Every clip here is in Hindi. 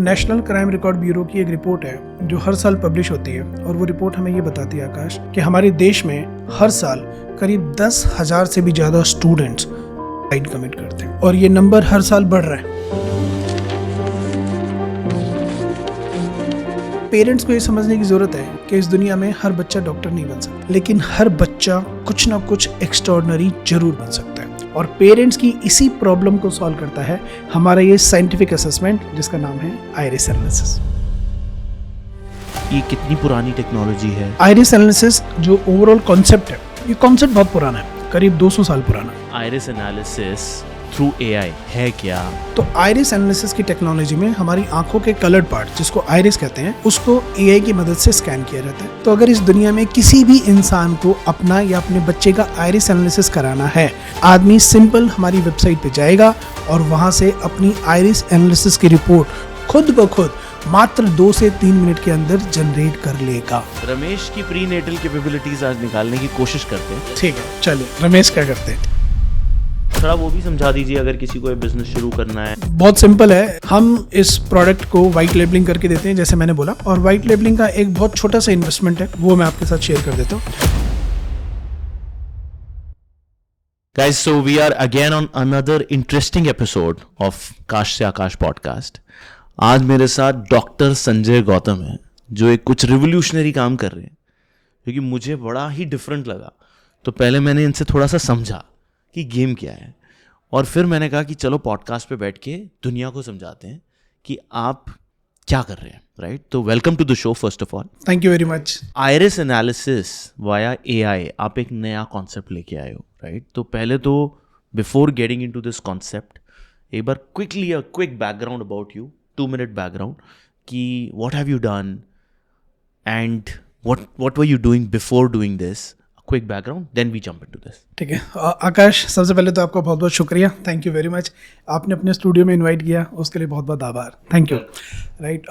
नेशनल क्राइम रिकॉर्ड ब्यूरो की एक रिपोर्ट है जो हर साल पब्लिश होती है और वो रिपोर्ट हमें ये बताती है आकाश कि हमारे देश में हर साल करीब 10,000 से भी ज़्यादा स्टूडेंट्स सुसाइड कमिट करते हैं और ये नंबर हर साल बढ़ रहा है। पेरेंट्स को ये समझने की ज़रूरत है कि इस दुनिया में हर बच्चा डॉक्टर नहीं बन सकता, लेकिन हर बच्चा कुछ ना कुछ एक्स्ट्राऑर्डिनरी जरूर बन सकता है और पेरेंट्स की इसी प्रॉब्लम को सॉल्व करता है हमारा ये साइंटिफिक असेसमेंट जिसका नाम है आइरिस एनालिसिस। ये कितनी पुरानी टेक्नोलॉजी है? आइरिस एनालिसिस जो ओवरऑल कॉन्सेप्ट है, ये कॉन्सेप्ट बहुत पुराना है, करीब 200 साल पुराना। आइरिस एनालिसिस थ्रू एआई है क्या? तो आइरिस एनालिसिस की टेक्नोलॉजी में हमारी आंखों के कलर्ड पार्ट जिसको आइरिस कहते हैं उसको एआई की मदद से स्कैन किया जाता है। तो अगर इस दुनिया में किसी भी इंसान को अपना या अपने बच्चे का आइरिस एनालिसिस कराना है, आदमी सिंपल हमारी वेबसाइट पे जाएगा और वहां से अपनी आइरिस एनालिसिस की रिपोर्ट खुद ब खुद मात्र 2 से 3 मिनट के अंदर जनरेट कर लेगा। रमेश की प्रीनेटल कैपेबिलिटीज आज निकालने की कोशिश करते हैं। ठीक है, चलिए रमेश क्या करते हैं, थोड़ा वो भी समझा दीजिए अगर किसी को बिजनेस शुरू करना है। बहुत सिंपल है, हम इस प्रोडक्ट को वाइट लेबलिंग करके देते हैं जैसे मैंने बोला, और वाइट लेबलिंग का एक बहुत छोटा सा इन्वेस्टमेंट है वो मैं आपके साथ शेयर कर देता हूँ। Guys, so we are again on another interesting episode of काश से आकाश पॉडकास्ट। आज मेरे साथ डॉक्टर संजय गौतम है जो एक कुछ रिवोल्यूशनरी काम कर रहे हैं, क्योंकि मुझे बड़ा ही डिफरेंट लगा। तो पहले मैंने इनसे थोड़ा सा समझा कि गेम क्या है, और फिर मैंने कहा कि चलो पॉडकास्ट पे बैठ के दुनिया को समझाते हैं कि आप क्या कर रहे हैं, राइट? तो welcome to the show first of all. Thank you very much. Iris analysis via AI, आप एक नया कॉन्सेप्ट लेके आए हो, राइट? तो पहले तो before getting into this concept एक बार quickly a quick background about you, 2 minute background कि what have you done and what were you doing before doing this. Quick background, then we jump into this. ठीक है आकाश, सबसे पहले तो आपका बहुत बहुत शुक्रिया, थैंक यू वेरी मच। आपने अपने स्टूडियो में इनवाइट किया उसके लिए बहुत बहुत आभार, थैंक यू। राइट,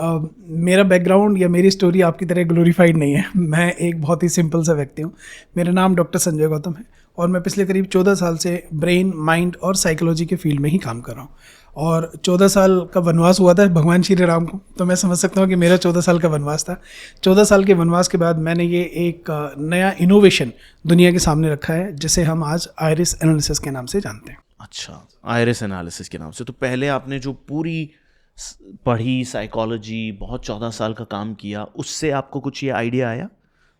मेरा बैकग्राउंड या मेरी स्टोरी आपकी तरह ग्लोरीफाइड नहीं है। मैं एक बहुत ही सिंपल सा व्यक्ति हूँ। मेरा नाम डॉक्टर संजय गौतम है और मैं पिछले करीब 14 साल से ब्रेन, माइंड और साइकोलॉजी के फील्ड में ही काम कर रहा हूँ। और 14 साल का वनवास हुआ था भगवान श्री राम को, तो मैं समझ सकता हूँ कि मेरा 14 साल का वनवास था। 14 साल के वनवास के बाद मैंने ये एक नया इनोवेशन दुनिया के सामने रखा है जिसे हम आज आइरिस एनालिसिस के नाम से जानते हैं। अच्छा, आइरिस एनालिसिस के नाम से। तो पहले आपने जो पूरी पढ़ी साइकोलॉजी, बहुत 14 साल का काम किया, उससे आपको कुछ ये आइडिया आया,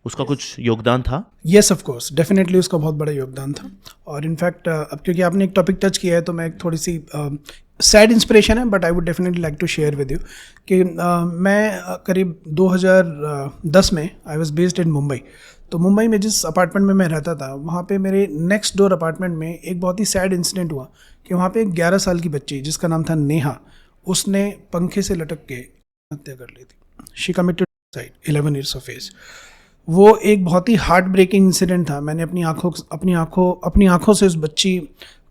उसका कुछ योगदान था? येस ऑफ कोर्स, डेफिनेटली उसका बहुत बड़ा योगदान था। और इनफैक्ट अब क्योंकि आपने एक टॉपिक टच किया है तो मैं एक थोड़ी सी सैड इंस्पिरेशन है, but I would definitely like to share with you कि मैं करीब 2010 में I was based in Mumbai. तो मुंबई में जिस अपार्टमेंट में मैं रहता था वहाँ पे मेरे नेक्स्ट डोर अपार्टमेंट में एक बहुत ही सैड इंसिडेंट हुआ कि वहाँ पे एक 11 साल की बच्ची जिसका नाम था नेहा, उसने पंखे से लटक के हत्या कर ली थी। She committed suicide, 11 years of age. वो एक बहुत ही हार्ट ब्रेकिंग इंसिडेंट था। मैंने अपनी आँखों से उस बच्ची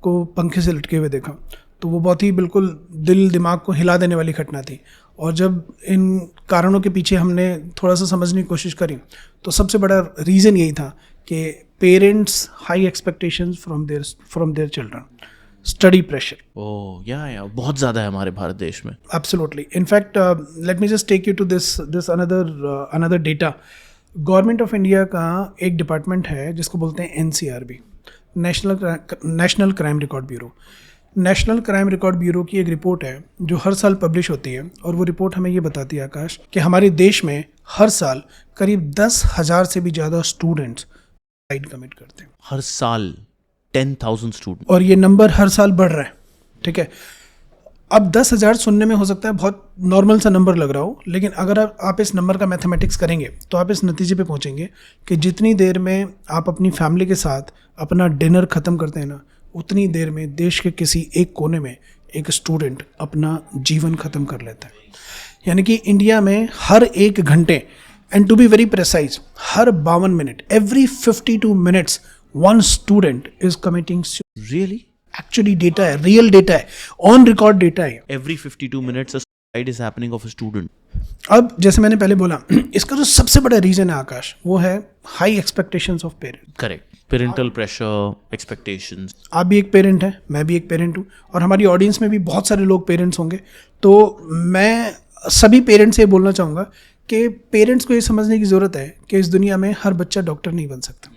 को पंखे से लटके हुए देखा, तो वो बहुत ही बिल्कुल दिल दिमाग को हिला देने वाली घटना थी। और जब इन कारणों के पीछे हमने थोड़ा सा समझने की कोशिश करी तो सबसे बड़ा रीज़न यही था कि parents high expectations from their children, study pressure. Oh yeah बहुत ज़्यादा है हमारे भारत देश में। Absolutely. In fact let me just take you to this another data. Government of India का एक डिपार्टमेंट है जिसको बोलते हैं NCRB, national crime record bureau. National crime record bureau की एक रिपोर्ट है जो हर साल पब्लिश होती है और वो रिपोर्ट हमें ये बताती है आकाश कि हमारे देश में हर साल करीब 10,000 से भी ज़्यादा स्टूडेंट्स सुसाइड कमिट करते हैं। हर साल 10,000 स्टूडेंट, और ये नंबर हर साल बढ़ रहा है। ठीक है, अब 10,000 सुनने में हो सकता है बहुत नॉर्मल सा नंबर लग रहा हो, लेकिन अगर आप इस नंबर का मैथमेटिक्स करेंगे तो आप इस नतीजे पे पहुंचेंगे कि जितनी देर में आप अपनी फैमिली के साथ अपना डिनर ख़त्म करते हैं ना, उतनी देर में देश के किसी एक कोने में एक स्टूडेंट अपना जीवन ख़त्म कर लेता है। यानी कि इंडिया में हर 1 घंटे, and to be very precise, हर 52 minute, every 52 minutes one student is committing. Really? Actually data है, रियल डेटा है, ऑन रिकॉर्ड डेटा है। Every 52 minutes a suicide is happening of a student. अब जैसे मैंने पहले बोला, इसका जो सबसे बड़ा रीजन है आकाश, वो है high expectations of parents. Correct, parental pressure, expectations. आप भी एक पेरेंट हैं, मैं भी एक पेरेंट हूँ, और हमारी ऑडियंस में भी बहुत सारे लोग पेरेंट्स होंगे। तो मैं सभी पेरेंट्स से बोलना चाहूँगा कि पेरेंट्स को ये समझने की ज़रूरत है कि इस दुनिया में हर बच्चा डॉक्टर नहीं बन सकता,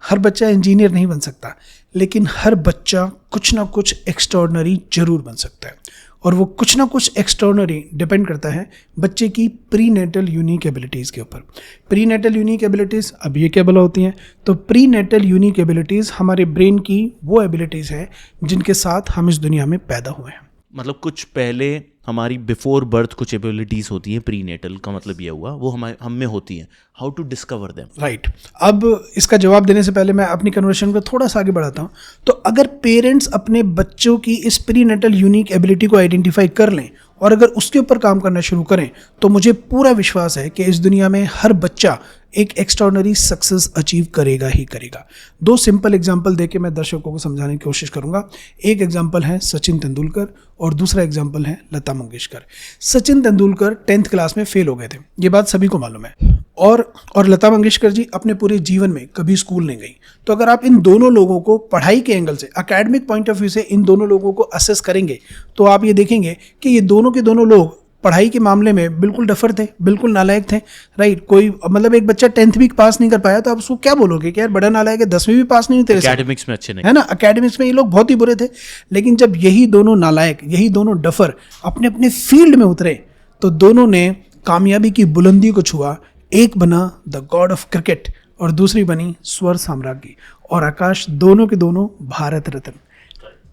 हर बच्चा इंजीनियर नहीं बन सकता, लेकिन हर बच्चा कुछ ना कुछ एक्स्ट्रॉर्डनरी जरूर बन सकता है। और वो कुछ ना कुछ एक्स्ट्रॉर्डनरी डिपेंड करता है बच्चे की प्री नेटल यूनिक एबिलिटीज़ के ऊपर। प्री नेटल यूनिक एबिलिटीज़ अब ये क्या बोला होती हैं? तो प्री नेटल यूनिक एबिलिटीज़ हमारे ब्रेन की वो एबिलिटीज़ हैं जिनके साथ हम इस दुनिया में पैदा हुए हैं। मतलब कुछ पहले हमारी बिफोर बर्थ कुछ एबिलिटीज़ होती हैं, प्री नेटल का मतलब ये हुआ, वो हम में होती हैं। How to discover them? Right. अब इसका जवाब देने से पहले मैं अपनी कन्वर्सेशन को थोड़ा सा आगे बढ़ाता हूँ। तो अगर पेरेंट्स अपने बच्चों की इस प्री नेटल यूनिक एबिलिटी को आइडेंटिफाई कर लें और अगर उसके ऊपर काम करना शुरू करें तो मुझे पूरा विश्वास है कि इस दुनिया में हर बच्चा एक एक्स्ट्रॉर्डनरी सक्सेस अचीव करेगा ही करेगा। दो सिंपल एग्जांपल देके मैं दर्शकों को समझाने की कोशिश करूंगा। एक एग्जांपल है सचिन तेंदुलकर और दूसरा एग्जांपल है लता मंगेशकर। सचिन तेंदुलकर 10th क्लास में फेल हो गए थे, ये बात सभी को मालूम है, और लता मंगेशकर जी अपने पूरे जीवन में कभी स्कूल नहीं गई। तो अगर आप इन दोनों लोगों को पढ़ाई के एंगल से, एकेडमिक पॉइंट ऑफ व्यू से इन दोनों लोगों को असेस करेंगे तो आप ये देखेंगे कि ये दोनों के दोनों लोग पढ़ाई के मामले में बिल्कुल डफर थे, बिल्कुल नालायक थे। राइट। कोई मतलब एक बच्चा 10th भी पास नहीं कर पाया तो आप उसको क्या बोलोगे कि यार बड़ा नालायक है, 10वीं भी पास नहीं हुई तेरे से, एकेडमिक्स में अच्छे नहीं, है ना, एकेडमिक्स में ये लोग बहुत ही बुरे थे। लेकिन जब यही दोनों नालायक, यही दोनों डफर अपने अपने फील्ड में उतरे तो दोनों ने कामयाबी की बुलंदी को छुआ। एक बना द गॉड ऑफ क्रिकेट और दूसरी बनी स्वर साम्राज्ञी, और आकाश दोनों के दोनों भारत रत्न।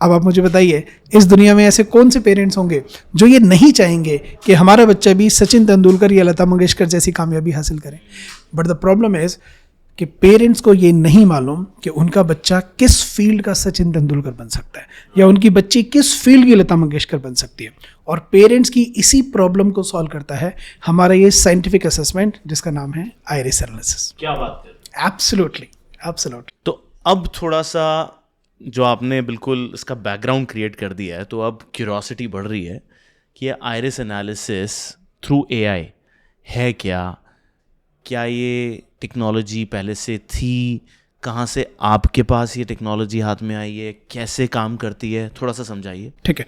अब आप मुझे बताइए इस दुनिया में ऐसे कौन से पेरेंट्स होंगे जो ये नहीं चाहेंगे कि हमारा बच्चा भी सचिन तेंदुलकर या लता मंगेशकर जैसी कामयाबी हासिल करे। बट द प्रॉब्लम इज कि पेरेंट्स को ये नहीं मालूम कि उनका बच्चा किस फील्ड का सचिन तेंदुलकर बन सकता है या उनकी बच्ची किस फील्ड की लता मंगेशकर बन सकती है। और पेरेंट्स की इसी प्रॉब्लम को सॉल्व करता है हमारा ये साइंटिफिक असेसमेंट जिसका नाम है आइरिस एनालिसिस। क्या बात है, एब्सोल्युटली एब्सोल्युटली। तो अब थोड़ा सा जो आपने बिल्कुल इसका बैकग्राउंड क्रिएट कर दिया है, तो अब क्यूरियोसिटी बढ़ रही है कि ये आइरिस एनालिसिस थ्रू एआई है क्या ये टेक्नोलॉजी पहले से थी, कहाँ से आपके पास ये टेक्नोलॉजी हाथ में आई है, कैसे काम करती है, थोड़ा सा समझाइए। ठीक है।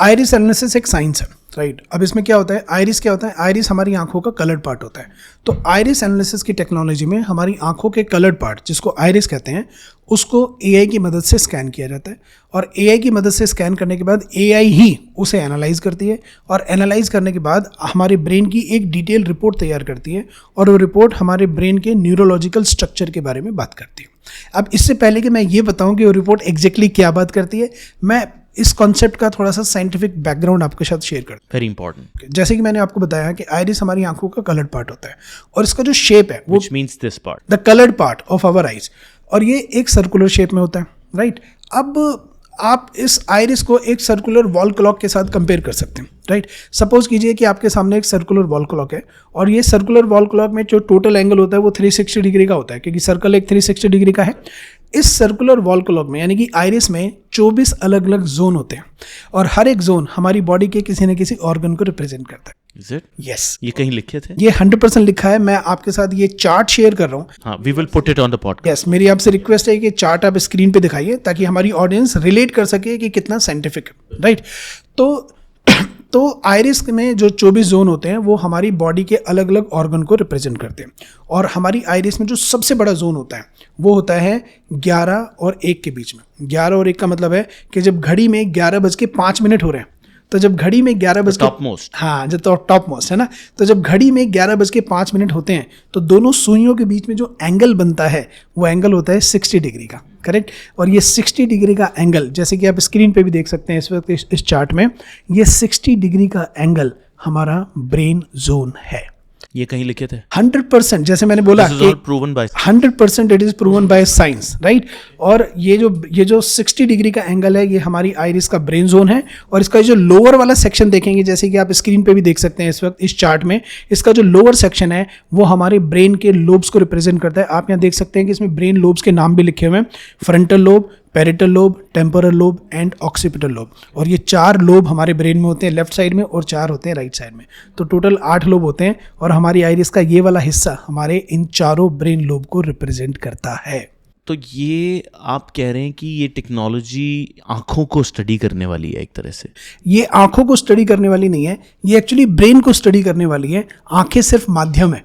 आइरिस एनालिसिस एक साइंस है, राइट। अब इसमें क्या होता है, आइरिस क्या होता है? आइरिस हमारी आंखों का कलर्ड पार्ट होता है। तो आइरिस एनालिसिस की टेक्नोलॉजी में हमारी आंखों के कलर्ड पार्ट जिसको आइरिस कहते हैं उसको एआई की मदद से स्कैन किया जाता है, और एआई की मदद से स्कैन करने के बाद एआई ही उसे एनालाइज करती है, और एनालाइज करने के बाद हमारे ब्रेन की एक डिटेल रिपोर्ट तैयार करती है, और वो रिपोर्ट हमारे ब्रेन के न्यूरोलॉजिकल स्ट्रक्चर के बारे में बात करती है। अब इससे पहले कि मैं ये बताऊं कि वो रिपोर्ट एग्जैक्टली क्या बात करती है, मैं इस कॉन्सेप्ट का थोड़ा सा साइंटिफिक बैकग्राउंड आपके साथ शेयर करता हूं। Very important. जैसे कि मैंने आपको बताया कि आइरिस हमारी आंखों का कलर्ड पार्ट होता है, और इसका जो शेप है वो which means this part, the coloured part of our eyes, और ये एक सर्कुलर शेप में होता है, राइट। अब आप इस आइरिस को एक सर्कुलर वॉल क्लॉक के साथ कंपेयर कर सकते हैं, राइट। सपोज कीजिए कि आपके सामने एक सर्कुलर वॉल क्लॉक है, और ये सर्कुलर वॉल क्लॉक में जो टोटल एंगल होता है वो 360 डिग्री का होता है, क्योंकि सर्कल एक 360 डिग्री का है। इस सर्कुलर वॉल क्लॉक में यानी कि आइरिस में 24 अलग अलग जोन होते हैं, और हर एक जोन हमारी बॉडी के किसी न किसी ऑर्गन को रिप्रेजेंट करता है। Is it? यस। ये कहीं लिखे थे? ये 100% लिखा है। मैं आपके साथ ये चार्ट शेयर कर रहा हूँ। हाँ, we will put it on the podcast. Yes, मेरी आपसे रिक्वेस्ट है कि चार्ट आप स्क्रीन पे दिखाइए ताकि हमारी ऑडियंस रिलेट कर सके कि कितना साइंटिफिक है, राइट। तो आइरिस में जो 24 जोन होते हैं वो हमारी बॉडी के अलग अलग ऑर्गन को रिप्रेजेंट करते हैं, और हमारी आइरिस में जो सबसे बड़ा जोन होता है वो होता है 11 और 1 के बीच में। 11 और 1 का मतलब है कि जब घड़ी में 11:05 हो रहे हैं, तो जब घड़ी में 11 टॉप मोस्ट, हाँ जो तो टॉप मोस्ट है ना, तो जब घड़ी में 11:05 होते हैं तो दोनों सुइयों के बीच में जो एंगल बनता है वो एंगल होता है 60 डिग्री का, करेक्ट। और ये 60 डिग्री का एंगल, जैसे कि आप स्क्रीन पे भी देख सकते हैं इस वक्त इस चार्ट में, ये 60 डिग्री का एंगल हमारा ब्रेन जोन है। ये कहीं लिखे थे? 100%, जैसे मैंने बोला कि proven by 100% it is proven by science, right. और ये जो 60 डिग्री का एंगल है ये हमारी आइरिस का ब्रेन जोन है, और इसका जो लोअर वाला सेक्शन देखेंगे, जैसे कि आप स्क्रीन पे भी देख सकते हैं इस वक्त इस चार्ट में, इसका जो लोअर सेक्शन है वो हमारे ब्रेन के लोब्स को रिप्रेजेंट करता है। आप यहाँ देख सकते हैं कि इसमें ब्रेन लोब्स के नाम भी लिखे हुए हैं, frontal lobe, parietal lobe, temporal lobe and occipital lobe. और ये 4 लोब हमारे ब्रेन में होते हैं लेफ्ट साइड में, और 4 होते हैं राइट साइड में, तो टोटल 8 लोब होते हैं। और हमारी आइरिस का ये वाला हिस्सा हमारे इन चारों ब्रेन लोब को रिप्रेजेंट करता है। तो ये आप कह रहे हैं कि ये टेक्नोलॉजी आंखों को स्टडी करने वाली है एक तरह से? ये आंखों को स्टडी करने वाली नहीं है, ये एक्चुअली ब्रेन को स्टडी करने वाली है। आंखें सिर्फ माध्यम है,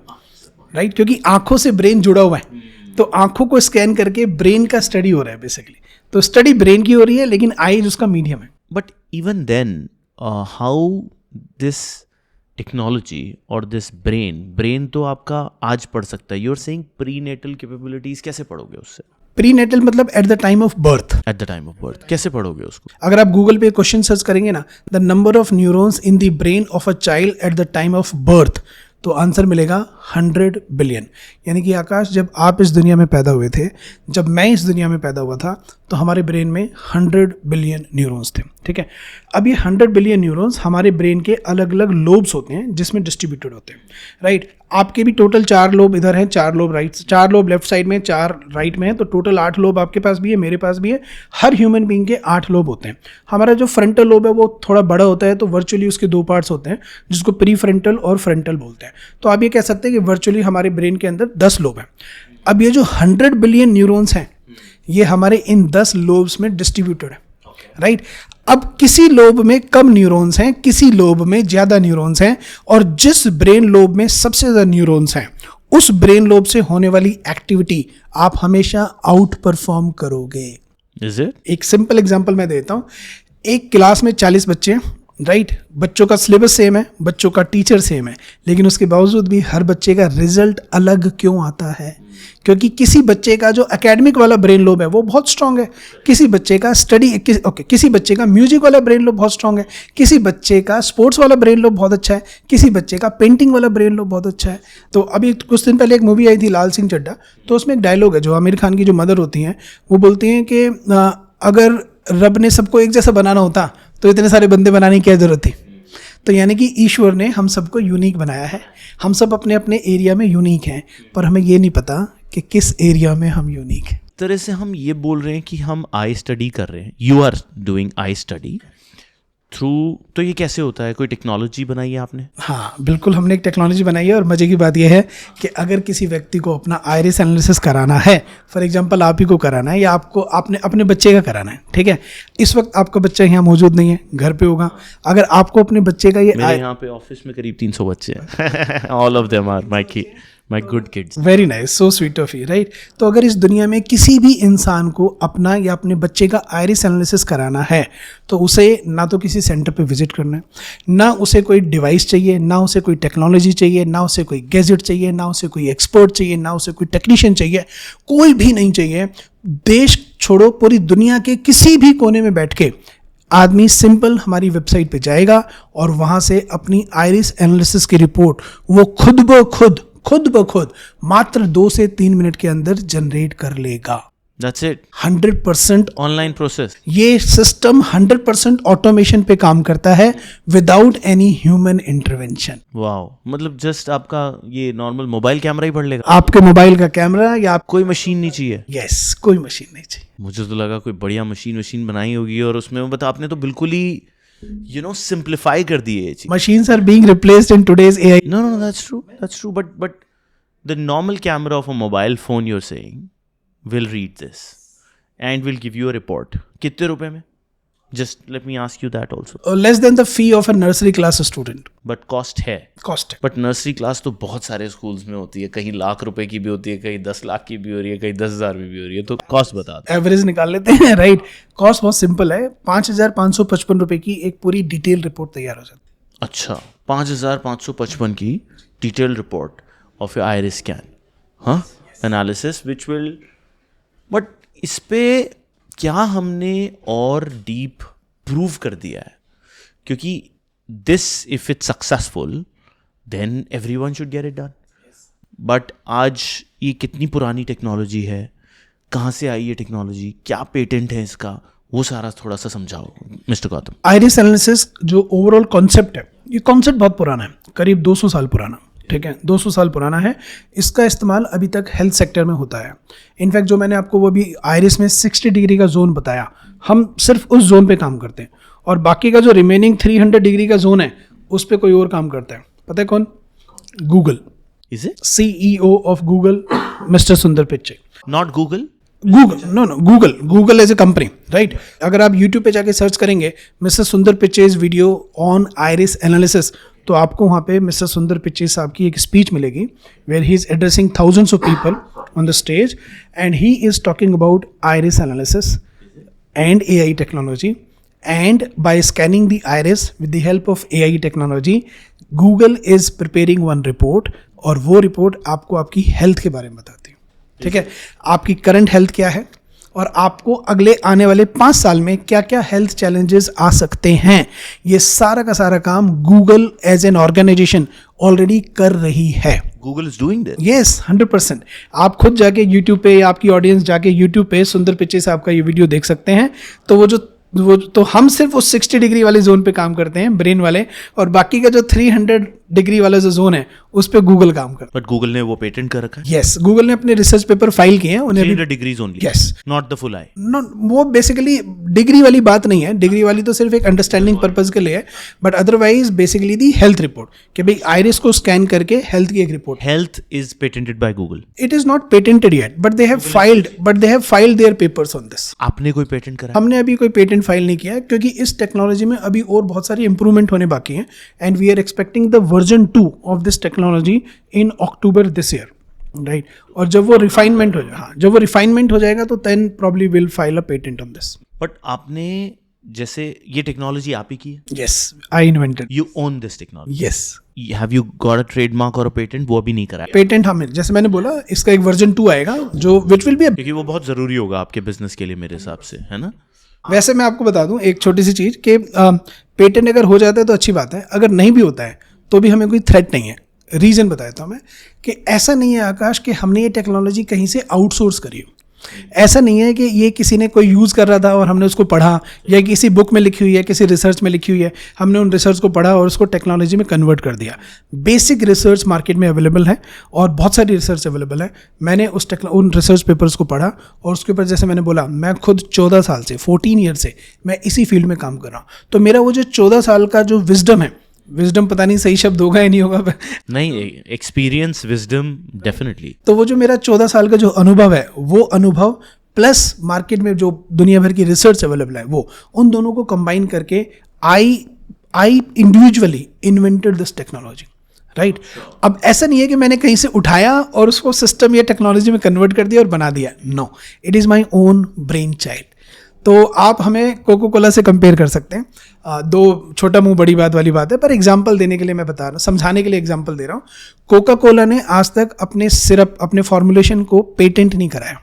राइट? क्योंकि आंखों से ब्रेन जुड़ा हुआ है, तो आंखों को स्कैन करके ब्रेन का स्टडी हो रहा है बेसिकली। तो स्टडी ब्रेन की हो रही है, लेकिन आईज उसका मीडियम है। But even then how this technology और दिस ब्रेन तो आपका आज पढ़ सकता है। You are saying prenatal capabilities, कैसे पढ़ोगे उससे? प्री नेटल मतलब at the time of birth. At the time of birth कैसे पढ़ोगे उसको? अगर आप गूगल पे क्वेश्चन सर्च करेंगे ना, the number of neurons in the brain of a child at the time of birth, तो आंसर मिलेगा 100 बिलियन। यानी कि आकाश, जब आप इस दुनिया में पैदा हुए थे, जब मैं इस दुनिया में पैदा हुआ था, तो हमारे ब्रेन में 100 बिलियन न्यूरॉन्स थे, ठीक है? अब ये 100 बिलियन न्यूरॉन्स हमारे ब्रेन के अलग अलग लोब्स होते हैं जिसमें डिस्ट्रीब्यूटेड होते हैं, राइट? आपके भी टोटल 4 लोब इधर हैं, 4 lobe right, 4 lobe left side में, 4 राइट में है, तो टोटल 8 लोब आपके पास भी है, मेरे पास भी है। हर ह्यूमन बीइंग के 8 लोब होते हैं। हमारा जो फ्रंटल लोब है वो थोड़ा बड़ा होता है, तो वर्चुअली उसके 2 पार्ट्स होते हैं जिसको प्री फ्रंटल और फ्रंटल बोलते हैं। तो आप ये कह सकते हैं कि वर्चुअली हमारे ब्रेन के अंदर 10 लोब हैं। अब ये जो 100 बिलियन न्यूरॉन्स हैं, ये हमारे इन 10 लोब्स में डिस्ट्रीब्यूटेड है, राइट? अब किसी लोब में कम न्यूरॉन्स हैं, किसी लोब में ज़्यादा न्यूरॉन्स हैं, और जिस ब्रेन लोब में सबसे ज़्यादा न्यूरॉन्स हैं, उस ब्रेन लोब से होने वाली एक्टिविटी आप हमेशा आउट परफॉर्म करोगे। Is it? एक सिंपल एग्जांपल मैं देता हूँ। एक क्लास में 40 बच्चे हैं, राइट? बच्चों का सिलेबस सेम है, बच्चों का टीचर सेम है, लेकिन उसके बावजूद भी हर बच्चे का रिजल्ट अलग क्यों आता है? क्योंकि किसी बच्चे का जो एकेडमिक वाला ब्रेन लोब है वो बहुत स्ट्रांग है, किसी बच्चे का किसी बच्चे का म्यूजिक वाला ब्रेन लोब बहुत स्ट्रांग है, किसी बच्चे का स्पोर्ट्स वाला ब्रेन लोब बहुत अच्छा है, किसी बच्चे का पेंटिंग वाला ब्रेन लोब बहुत अच्छा है। तो अभी कुछ दिन पहले एक मूवी आई थी लाल सिंह चड्ढा, तो उसमें एक डायलॉग है, जो आमिर खान की जो मदर होती हैं वो बोलती हैं कि अगर रब ने सबको एक जैसा बनाना होता तो इतने सारे बंदे बनाने की क्या जरूरत थी? तो यानी कि ईश्वर ने हम सबको यूनिक बनाया है। हम सब अपने अपने एरिया में यूनिक हैं, पर हमें ये नहीं पता कि किस एरिया में हम यूनिक हैं। तरह से हम ये बोल रहे हैं कि हम आई स्टडी कर रहे हैं, you are doing eye study through. तो ये कैसे होता है? कोई टेक्नोलॉजी बनाई है आपने? हाँ बिल्कुल, हमने एक टेक्नोलॉजी बनाई है, और मज़े की बात यह है कि अगर किसी व्यक्ति को अपना आइरिस एनालिसिस कराना है, फॉर एग्जांपल आप ही को कराना है, या आपको आपने अपने बच्चे का कराना है, ठीक है? इस वक्त आपका बच्चा यहाँ मौजूद नहीं है, घर पे होगा। अगर आपको अपने बच्चे का ये मेरे यहाँ पे ऑफिस में करीब 300 बच्चे हैं। All of them are my good kids. Very nice, so sweet of you, right? तो अगर इस दुनिया में किसी भी इंसान को अपना या अपने बच्चे का आइरिस एनालिसिस कराना है, तो उसे ना तो किसी सेंटर पे विजिट करना है, ना उसे कोई डिवाइस चाहिए, ना उसे कोई टेक्नोलॉजी चाहिए, ना उसे कोई गैजेट चाहिए, ना उसे कोई एक्सपर्ट चाहिए, ना उसे कोई टेक्नीशियन चाहिए, कोई भी नहीं चाहिए। देश छोड़ो, पूरी दुनिया के किसी भी कोने में बैठ के आदमी सिंपल हमारी वेबसाइट पे जाएगा और वहाँ से अपनी आइरिस एनालिसिस की रिपोर्ट वो खुद ब खुद मात्र 2 से 3 मिनट के अंदर जनरेट कर लेगा। That's it. 100% online process. ये सिस्टम 100% ऑटोमेशन पे काम करता है, without any human intervention. Wow, मतलब जस्ट आपका ये नॉर्मल मोबाइल कैमरा ही पढ़ लेगा? आपके मोबाइल का कैमरा या आप कोई मशीन नहीं चाहिए? यस, कोई मशीन नहीं चाहिए। मुझे तो लगा कोई बढ़िया मशीन बनाई होगी, और उसमें बता आपने तो बिल्कुल ही सिंप्लीफाई कर दी है ये चीज। Machines are being replaced in today's AI. No, that's true. But the normal camera of a mobile phone, you're saying, will read this and will give you a report. कितने रुपए में? Just let me ask you that also. Less than the fee of a nursery class student. But cost है. Cost है। बट नर्सरी क्लास तो बहुत सारे स्कूल्स में होती है, कहीं लाख रुपए की भी होती है, कहीं 10 लाख की भी हो रही है, कहीं 10,000 में भी हो रही है। तो कॉस्ट बता दो। एवरेज निकाल लेते हैं, राइट? कॉस्ट बहुत सिंपल है, 5,555 रुपए की एक पूरी डिटेल रिपोर्ट तैयार हो जाती है। अच्छा, 5,555 की detail report of your iris scan, हाँ, एनालिसिस विच विल। बट इस पे क्या हमने और डीप प्रूव कर दिया है? क्योंकि this if it's successful then everyone should get it done. But आज ये कितनी पुरानी टेक्नोलॉजी है, कहाँ से आई ये टेक्नोलॉजी, क्या पेटेंट है इसका, वो सारा थोड़ा सा समझाओ मिस्टर गौतम। आइरिस एनालिसिस जो ओवरऑल कॉन्सेप्ट है, ये कॉन्सेप्ट बहुत पुराना है, करीब 200 साल पुराना, ठीक है? 200 साल पुराना है। इसका इस्तेमाल अभी तक हेल्थ सेक्टर में होता है। इनफैक्ट जो मैंने आपको वो भी आइरिस में 60 डिग्री का जोन बताया, हम सिर्फ उस जोन पे काम करते हैं, और बाकी का जो रिमेनिंग 300 डिग्री का जोन है उस पर कोई और काम करता है। पता है कौन? Google. Is it? CEO of Google mister Sundar Pichai. Not Google? Google as a company, right? अगर आप यूट्यूब पे जाके सर्च करेंगे mister Sundar Pichai's video on iris analysis, तो आपको वहाँ पे मिस्टर सुंदर पिचे साहब की एक स्पीच मिलेगी where he is addressing thousands of people on the stage and he is talking about iris analysis and AI technology, and by scanning the iris with the help of AI technology, Google is preparing one report, और वो रिपोर्ट आपको आपकी हेल्थ के बारे में बताती है, ठीक है? आपकी करंट हेल्थ क्या है और आपको अगले आने वाले 5 साल में क्या क्या हेल्थ चैलेंजेस आ सकते हैं, ये सारा का सारा काम Google as an organisation already कर रही है. Google is doing this. Yes, 100%. आप खुद जाके YouTube पे, आपकी ऑडियंस जाके YouTube पे सुंदर पिचे साहब का ये वीडियो देख सकते हैं. तो वो तो हम सिर्फ उस 60 डिग्री वाले जोन पे काम करते हैं, ब्रेन वाले, और बाकी का जो 300 डिग्री वाला जो जोन है उस पे गूगल काम करता है. बट गूगल ने वो पेटेंट कर रखा है. यस, गूगल ने अपने रिसर्च पेपर फाइल किए हैं. उन्हें 300 degrees only. Yes, not the full eye. No, वो बेसिकली डिग्री वाली बात नहीं है. डिग्री वाली तो सिर्फ एक अंडरस्टैंडिंग पर्पज के लिए है, but otherwise basically the health report कि भाई आइरिस को स्कैन करके हेल्थ की एक report. Health is patented by Google. It is not patented yet, but they have filed their papers on this. आपने कोई पेटेंट करा? हमने अभी कोई पेटेंट फाइल नहीं किया है, क्योंकि इस टेक्नोलॉजी में अभी और बहुत सारी इंप्रूवमेंट होने बाकी हैं, and we are expecting the version 2 of this technology in October this year, right? और जब वो रिफाइनमेंट हो जाएगा तो then probably will file a patent on this. But आपने जैसे ये टेक्नोलॉजी आप ही की है? Yes, I invented. You own this technology? Yes. Have you got a trademark और अ पेटेंट? वो भी नहीं करा है. पेटेंट हमें, जैसे मैंने बोला, इसका एक वर्जन 2 आएगा जो विच विल बी, क्योंकि वो बहुत जरूरी होगा आपके बिजनेस के लिए मेरे हिसाब से, है ना? वैसे मैं आपको बता दूं एक छोटी सी चीज़ कि पेटेंट अगर हो जाता है तो अच्छी बात है, अगर नहीं भी होता है तो भी हमें कोई थ्रेट नहीं है. रीज़न बताया था मैं कि ऐसा नहीं है आकाश कि हमने ये टेक्नोलॉजी कहीं से आउटसोर्स करी हो. ऐसा नहीं है कि ये किसी ने कोई यूज़ कर रहा था और हमने उसको पढ़ा, या किसी बुक में लिखी हुई है, किसी रिसर्च में लिखी हुई है, हमने उन रिसर्च को पढ़ा और उसको टेक्नोलॉजी में कन्वर्ट कर दिया. बेसिक रिसर्च मार्केट में अवेलेबल है और बहुत सारी रिसर्च अवेलेबल है. मैंने उन रिसर्च पेपर्स को पढ़ा और उसके ऊपर, जैसे मैंने बोला, मैं खुद 14 साल से 14 ईयर से मैं इसी फील्ड में काम कर रहा हूँ. तो मेरा वो जो 14 साल का जो विजडम है, विजडम पता नहीं सही शब्द होगा या नहीं होगा, नहीं, एक्सपीरियंस, विजडम, डेफिनेटली. तो वो जो मेरा 14 साल का जो अनुभव है, वो अनुभव प्लस मार्केट में जो दुनिया भर की रिसर्च अवेलेबल है, वो उन दोनों को कंबाइन करके I individually invented this technology, right? अब ऐसा नहीं है कि मैंने कहीं से उठाया और उसको सिस्टम या टेक्नोलॉजी में कन्वर्ट कर दिया और बना दिया. No, it is my own brainchild. तो आप हमें कोको कोला से कंपेयर कर सकते हैं. दो छोटा मुंह बड़ी बात वाली बात है, पर एग्जाम्पल देने के लिए मैं बता रहा हूँ, समझाने के लिए एग्जाम्पल दे रहा हूँ. कोका कोला ने आज तक अपने सिरप, अपने फॉर्मुलेशन को पेटेंट नहीं कराया.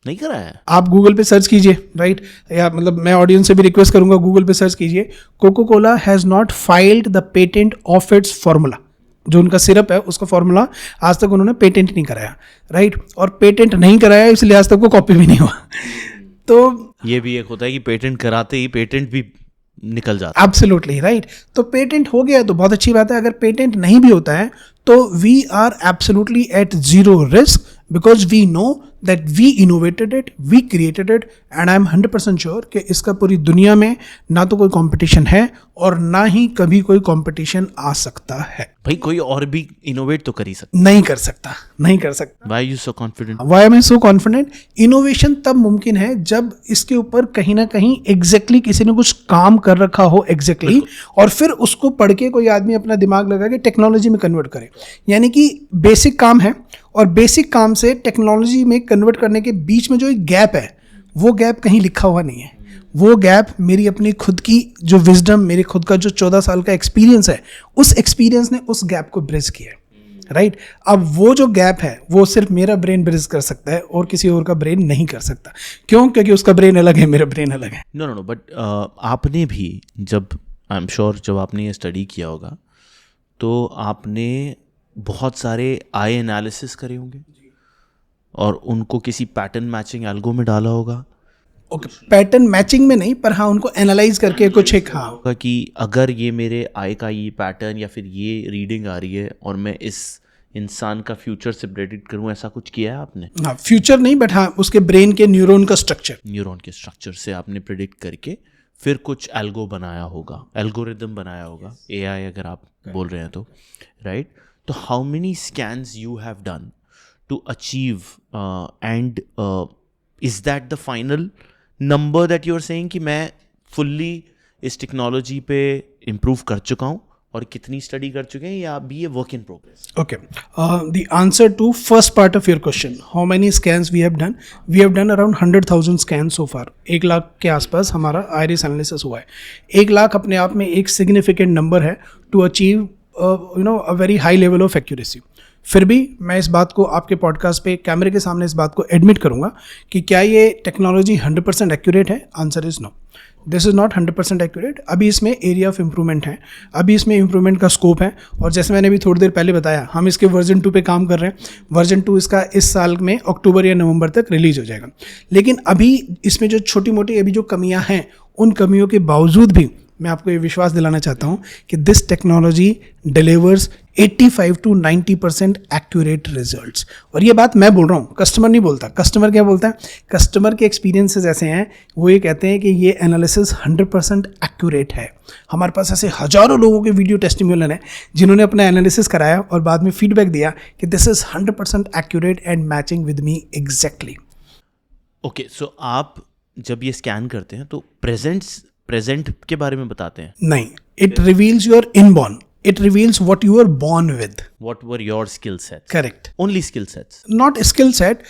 नहीं कराया है? आप गूगल पे सर्च कीजिए, राइट? या मतलब मैं ऑडियंस से भी रिक्वेस्ट करूंगा, गूगल पे सर्च कीजिए, Coca Cola has not filed the patent of its formula. जो उनका सिरप है उसका फॉर्मूला आज तक उन्होंने पेटेंट नहीं कराया, राइट? और पेटेंट नहीं कराया इसलिए आज तक वो कॉपी भी नहीं हुआ. तो ये भी एक होता है कि पेटेंट कराते ही पेटेंट भी निकल जाता है. Absolutely right. तो पेटेंट हो गया तो बहुत अच्छी बात है. अगर पेटेंट नहीं भी होता है तो we are absolutely at zero risk, because we know that we innovated it, we created it, and I am 100% sure कि इसका पूरी दुनिया में ना तो कोई कंपटीशन है और ना ही कभी कोई कंपटीशन आ सकता है. भाई कोई और भी इनोवेट तो कर ही सकता. नहीं कर सकता. Why are you so confident? Why am I so confident? Innovation तब मुमकिन है जब इसके ऊपर कहीं ना कहीं एग्जैक्टली किसी ने कुछ काम कर रखा हो एग्जैक्टली, और फिर उसको पढ़ के कोई आदमी अपना दिमाग लगा के टेक्नोलॉजी में कन्वर्ट करे. यानी कि बेसिक काम है और बेसिक काम से टेक्नोलॉजी में कन्वर्ट करने के बीच में जो एक गैप है, वो गैप कहीं लिखा हुआ नहीं है. वो गैप मेरी अपनी खुद की जो विजडम, मेरे खुद का जो 14 साल का एक्सपीरियंस है, उस एक्सपीरियंस ने उस गैप को ब्रिज किया है, राइट? अब वो जो गैप है वो सिर्फ मेरा ब्रेन ब्रिज कर सकता है और किसी और का ब्रेन नहीं कर सकता. क्यों? क्योंकि उसका ब्रेन अलग है, मेरा ब्रेन अलग है. नो, बट आपने भी, जब आई एम श्योर जब आपने ये स्टडी किया होगा तो आपने बहुत सारे आई एनालिसिस करे होंगे और उनको किसी पैटर्न मैचिंग एल्गो में डाला होगा. ओके, पैटर्न मैचिंग में नहीं, पर हाँ उनको एनालाइज करके कुछ एक, हाँ, कि अगर ये मेरे आई का ये पैटर्न या फिर ये रीडिंग आ रही है और मैं इस इंसान का फ्यूचर से प्रेडिक्ट करूँ, ऐसा कुछ किया है आपने? हाँ, फ्यूचर नहीं, बट हाँ उसके ब्रेन के न्यूरॉन के स्ट्रक्चर से आपने प्रेडिक्ट करके फिर कुछ एल्गो बनाया होगा, एल्गोरिदम बनाया होगा, एआई अगर आप बोल रहे हैं तो, राइट? तो how many scans you have done to achieve and is that the final number that you are saying कि मैं फुल्ली इस टेक्नोलॉजी पे इम्प्रूव कर चुका हूँ, और कितनी स्टडी कर चुके हैं, या अभी ये work in progress? Okay. The answer to first part of your question, how many scans we have done? We have done around 100,000 scans so far. 1 lakh के आसपास हमारा iris analysis हुआ है. 1 लाख अपने आप में एक significant number है to achieve a very high level of accuracy. फिर भी मैं इस बात को आपके पॉडकास्ट पे कैमरे के सामने इस बात को एडमिट करूंगा कि क्या ये टेक्नोलॉजी 100% एक्यूरेट है? Answer is no, this is not 100% accurate. अभी इसमें एरिया ऑफ इम्प्रूवमेंट है, अभी इसमें इम्प्रूवमेंट का स्कोप है. और जैसे मैंने अभी थोड़ी देर पहले बताया, हम इसके वर्जन 2 पे काम कर रहे हैं. वर्जन 2 इसका इस साल में अक्टूबर या नवंबर तक रिलीज हो जाएगा. लेकिन अभी इसमें जो छोटी मोटी अभी जो कमियां हैं, उन कमियों के बावजूद भी मैं आपको ये विश्वास दिलाना चाहता हूँ कि this technology delivers 85 to 90% accurate results. और ये बात मैं बोल रहा हूँ, कस्टमर नहीं बोलता. कस्टमर क्या बोलता है? कस्टमर के एक्सपीरियंसेस ऐसे हैं, वो ये कहते हैं कि ये एनालिसिस 100% एक्यूरेट है. हमारे पास ऐसे हजारों लोगों के वीडियो टेस्टिमोनियल हैं जिन्होंने अपना एनालिसिस कराया और बाद में फीडबैक दिया कि this is 100% accurate and matching with me exactly. Okay, so आप जब ये स्कैन करते हैं तो प्रेजेंट के बारे में बताते हैं? नहीं, it reveals your inborn, it reveals what you are born with. What were your skill sets? Correct. Only skill sets? Not skill set,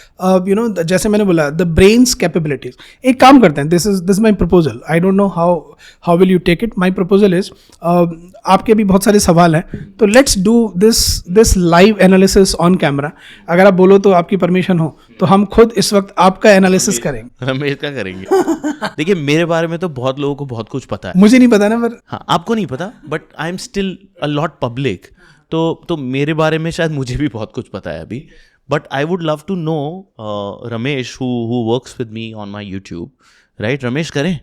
जैसे मैंने बोला, द ब्रेन्स कैपेबिलिटीज. एक काम करते हैं, this my proposal. I don't know how will you take it. My proposal is, आपके भी बहुत सारे सवाल हैं, तो let's do this live analysis on camera. अगर आप बोलो तो, आपकी परमिशन हो, तो हम खुद इस वक्त आपका एनालिसिस करेंगे. रमेश का करेंगे. देखिए, मेरे बारे में तो बहुत लोगों को बहुत कुछ पता है. मुझे नहीं पता ना, पर हाँ, आपको नहीं पता, but I am still a lot public. तो मेरे बारे में शायद मुझे भी बहुत कुछ पता है अभी. But I would love to know Ramesh who works with me on my YouTube, right? Ramesh करें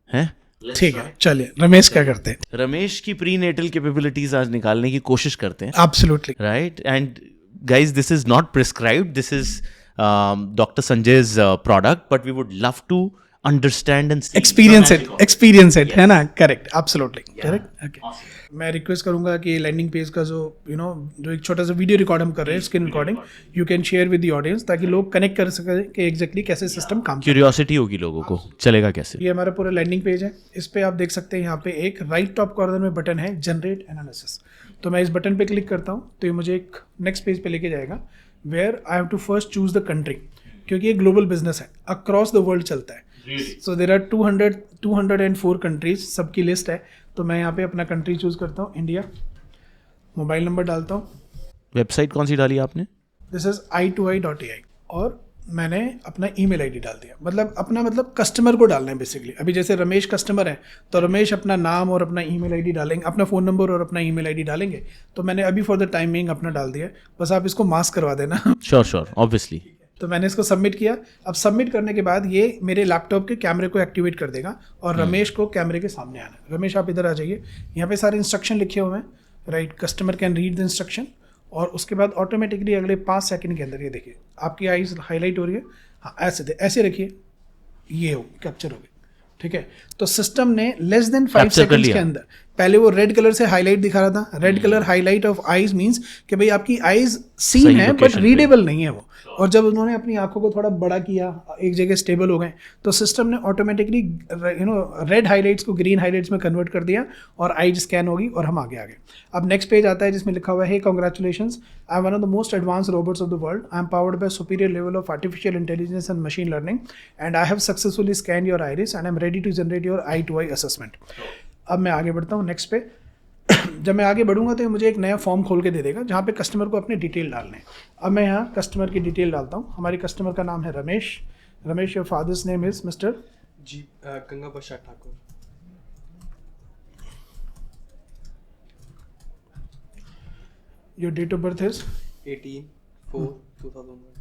हैं? ठीक है, चलिए रमेश क्या करते हैं. रमेश की प्री नेटल कैपेबिलिटीज आज निकालने की कोशिश करते हैं. Absolutely right. And guys, this is not prescribed, this is doctor Sanjay's product, but we would love to understand and see. Experience it, है ना? Correct, absolutely correct. ओके, मैं रिक्वेस्ट करूंगा कि लैंडिंग पेज का जो जो एक छोटा सा वीडियो रिकॉर्ड हम कर रहे हैं, screen recording, you can share with the audience, ताकि लोग कनेक्ट कर सकें कि एग्जैक्टली कैसे सिस्टम काम. क्यूरियोसिटी होगी लोगों को, चलेगा कैसे. ये हमारा पूरा लैंडिंग पेज है. इस पे आप देख सकते हैं, यहाँ पे एक राइट टॉप कॉर्नर में बटन है, जनरेट एनालिसिस. तो मैं इस बटन पे क्लिक करता हूँ तो ये मुझे एक नेक्स्ट पेज पे लेके जाएगा, where I have to first choose the country, क्योंकि ये ग्लोबल बिजनेस है, अक्रॉस द वर्ल्ड चलता है. सो देर आर 204 कंट्रीज, सबकी लिस्ट है. तो मैं यहाँ पे अपना कंट्री चूज करता हूँ, इंडिया. मोबाइल नंबर डालता हूँ. वेबसाइट कौन सी डाली आपने? This is i2i.ai. और मैंने अपना ईमेल आईडी डाल दिया. मतलब कस्टमर को डालना है बेसिकली. अभी जैसे रमेश कस्टमर है, तो रमेश अपना नाम और अपना ईमेल आईडी डालेंगे, अपना फ़ोन नंबर और अपना ईमेल आईडी डालेंगे. तो मैंने अभी फॉर द टाइमिंग अपना डाल दिया. बस आप इसको मास्क करवा देना. Sure, obviously. तो मैंने इसको सबमिट किया. अब सबमिट करने के बाद ये मेरे लैपटॉप के कैमरे को एक्टिवेट कर देगा और रमेश को कैमरे के सामने आना है. रमेश, आप इधर आ जाइए. यहाँ पे सारे इंस्ट्रक्शन लिखे हुए हैं, right? Customer can read the instruction. और उसके बाद ऑटोमेटिकली अगले 5 सेकंड के अंदर ये देखिए आपकी आईज हाईलाइट हो रही है. हाँ, ऐसे रखिए, ये हो कैप्चर हो गई. ठीक है, तो सिस्टम ने लेस देन 5 सेकंड्स के अंदर, पहले वो रेड कलर से हाईलाइट दिखा रहा था. Red colour highlight of eyes means कि भाई आपकी आईज सीन है बट रीडेबल नहीं है वो. और जब उन्होंने अपनी आंखों को थोड़ा बड़ा किया, एक जगह स्टेबल हो गए, तो सिस्टम ने ऑटोमेटिकली रेड हाईलाइट्स को ग्रीन हाईलाइट्स में कन्वर्ट कर दिया और आईज स्कैन होगी और हम आगे आ गए. अब नेक्स्ट पेज आता है जिसमें लिखा हुआ है, congratulations, I am one of the most advance robots of the world. I am powered by superior level of artificial intelligence and machine learning and I have successfully scan your iris and I am ready to generate your I2I assessment. अब मैं आगे बढ़ता हूँ नेक्स्ट पे. जब मैं आगे बढ़ूंगा तो मुझे एक नया फॉर्म खोल के दे देगा जहाँ पे कस्टमर को अपने डिटेल डालने हैं. अब मैं यहाँ कस्टमर की डिटेल डालता हूँ. हमारे कस्टमर का नाम है Ramesh. Ramesh, your father's name is mister G Ganga Prasad Thakur. Your date of birth is 18/4/2001.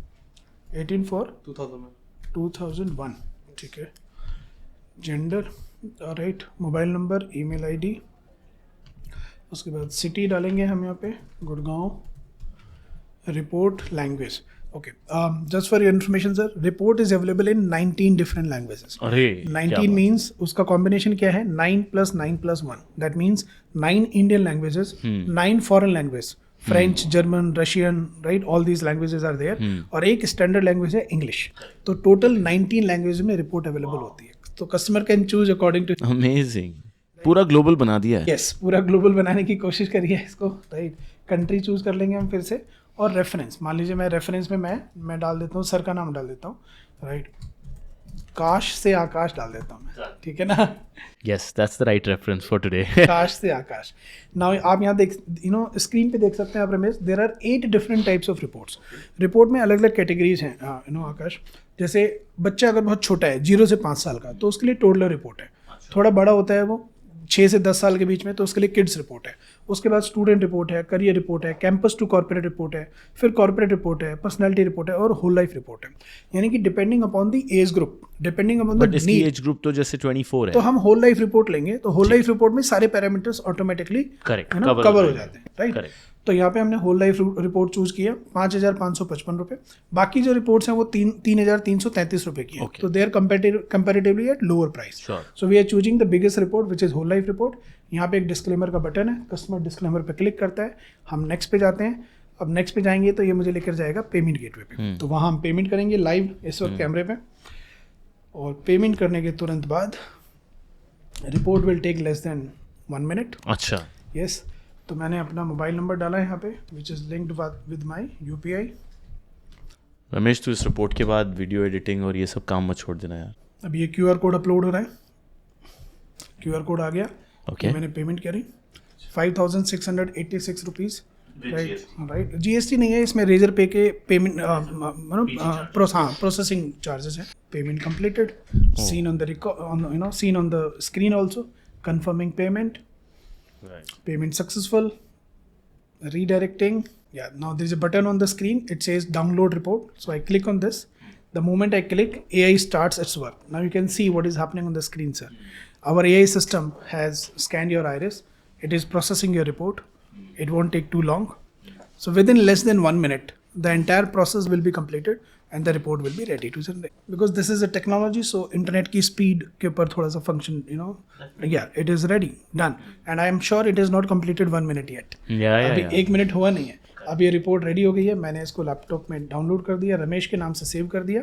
18/4/2001. ठीक है. Gender, right. Mobile number, email ID. उसके बाद सिटी डालेंगे हम यहाँ पे, Gurgaon. Report, language. Okay, just for your information sir, report is available in 19 different languages. 19 means उसका कॉम्बिनेशन क्या है? 9 + 9 + 1. That means 9 Indian languages, 9 foreign language. French, German, Russian, right, all these languages are there, और एक स्टैंडर्ड लैंग्वेज है इंग्लिश। तो टोटल 19 लैंग्वेज में रिपोर्ट अवेलेबल होती है, तो customer can choose according to. Amazing, पूरा ग्लोबल बना दिया है। यस, पूरा ग्लोबल बनाने की कोशिश करी है इसको, राइट। कंट्री चूज कर लेंगे हम फिर से, और रेफरेंस मान लीजिए, मैं रेफरेंस में मैं डाल देता हूँ, सर का नाम डाल देता हूँ, राइट, काश से आकाश डाल देता हूँ मैं, ठीक है ना। Yes, that's the right reference for today. काश से आकाश। नाउ आप यहाँ देख, स्क्रीन पे देख सकते हैं आप Ramesh, there are 8 different types of reports. Report में अलग अलग कैटेगरीज हैं, आकाश। जैसे बच्चा अगर बहुत छोटा है, 0 से 5 साल का, तो उसके लिए टोडलर रिपोर्ट है। थोड़ा बड़ा होता है वो 6 से 10 साल के बीच में, तो उसके लिए किड्स रिपोर्ट है। उसके बाद स्टूडेंट रिपोर्ट है, करियर रिपोर्ट है, कैंपस टू कॉर्पोरेट रिपोर्ट है, फिर कॉर्पोरेट रिपोर्ट है, पर्सनैलिटी रिपोर्ट है, और होल लाइफ रिपोर्ट है। यानी कि depending upon the age group, depending upon the इसकी नीड, एज ग्रुप तो जैसे 24 है, तो हम होल लाइफ रिपोर्ट लेंगे, तो होल लाइफ रिपोर्ट में सारे पैरामीटर्स ऑटोमेटिकली कवर हो जाते हैं, राइट। तो यहाँ पे हमने होल लाइफ रिपोर्ट चूज किया, 5,555 रुपये। बाकी जो रिपोर्ट्स हैं वो 3,333 रुपये की है, तो they are comparatively at lower price. So we are choosing the biggest report which is whole life report. यहाँ पे एक डिस्क्लेमर का बटन है, कस्टमर डिस्क्लेमर पे क्लिक करता है, हम नेक्स्ट पे जाते हैं। अब नेक्स्ट पे जाएंगे तो ये मुझे लेकर जाएगा पेमेंट गेटवे पे, तो वहाँ हम पेमेंट करेंगे लाइव इस वक्त कैमरे पे, और पेमेंट करने के तुरंत बाद report will take less than 1 minute. अच्छा, यस, तो मैंने अपना मोबाइल नंबर डाला है यहाँ पे, which is linked with my UPI। Ramesh, तू इस रिपोर्ट के बाद वीडियो एडिटिंग और ये सब काम मत छोड़ देना यार। अब ये QR कोड अपलोड हो रहा है, QR कोड आ गया, ओके। मैंने पेमेंट करी 5,686 रुपीज़, राइट। GST नहीं है इसमें, रेजर पे के पेमेंट प्रोसेसिंग चार्जेस है। Payment completed, seen on the seen on the screen also, confirming payment, payment successful, redirecting. Yeah, now there is a button on the screen, it says download report, so I click on this. The moment I click, AI starts its work. Now you can see what is happening on the screen, sir. Our AI system has scanned your iris, it is processing your report, it won't take too long, so within less than 1 minute the entire process will be completed and the report will be ready to generate. Because this is a technology, so internet की speed के ऊपर थोड़ा सा function, yeah, it is ready, done, and I am sure it is not completed 1 minute yet. अभी 1 मिनट हुआ नहीं है, अब ये रिपोर्ट रेडी हो गई है, मैंने इसको लैपटॉप में डाउनलोड कर दिया, रमेश के नाम से सेव कर दिया,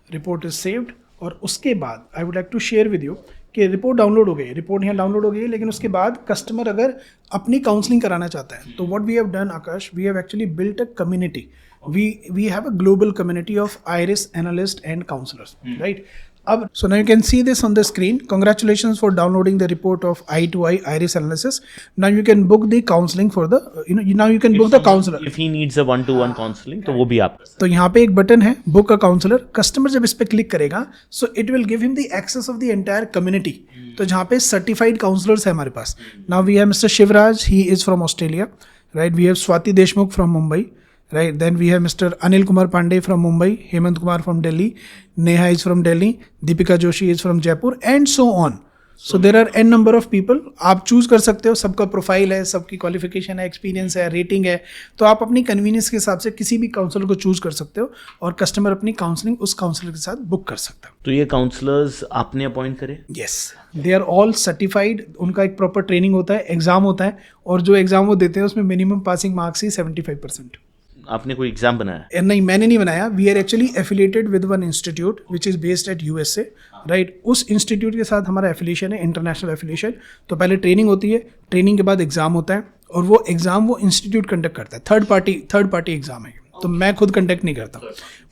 रिपोर्ट इज सेव्ड। और उसके बाद I would like to share with you कि रिपोर्ट डाउनलोड हो गई है, रिपोर्ट यहाँ डाउनलोड हो गई है, लेकिन उसके बाद कस्टमर अगर अपनी काउंसलिंग कराना चाहता है, तो what we have done Akash, we have actually built a community, we have a global community of iris analysts and counselors, right? So now you can see this on the screen. Congratulations for downloading the report of eye to eye iris analysis. Now you can book the counseling for the now you can book the counselor. If he needs a 1-to-1 counseling, तो वो भी आप। तो यहाँ पे एक बटन है book a counselor. कस्टमर जब इस पे क्लिक करेगा, so it will give him the access of the entire community. तो जहाँ पे certified counselors है हमारे पास. Now we have Mr. Shivraj, he is from Australia, right? We have Swati Deshmukh from Mumbai. Right, then we have Mr. Anil Kumar Pandey from Mumbai, Hemant Kumar from Delhi, Neha is from Delhi, Deepika Joshi is from Jaipur, and so on. So there are n number of people. आप चूज कर सकते हो, सबका प्रोफाइल है, सबकी क्वालिफिकेशन है, एक्सपीरियंस है, रेटिंग है, तो आप अपनी कन्वीनियंस के हिसाब से किसी भी काउंसलर को चूज कर सकते हो और कस्टमर अपनी काउंसलिंग उस काउंसलर के साथ बुक कर सकता है। तो ये काउंसलर्स आपने अपॉइंट करे? Yes, they are all certified, उनका एक प्रॉपर ट्रेनिंग होता है, एग्जाम होता है, और जो एग्जाम वो देते हैं उसमें मिनिमम पासिंग मार्क्स ही 75%। आपने कोई एग्जाम बनाया? नहीं, मैंने नहीं बनाया। We are actually affiliated with one institute which is based at USA, right. उस इंस्टीट्यूट के साथ हमारा एफिलिएशन है, इंटरनेशनल एफिलिएशन। तो पहले ट्रेनिंग होती है, ट्रेनिंग के बाद एग्जाम होता है, और वो एग्जाम वो इंस्टीट्यूट कंडक्ट करता है, थर्ड पार्टी एग्जाम है, तो मैं खुद कंडक्ट नहीं करता।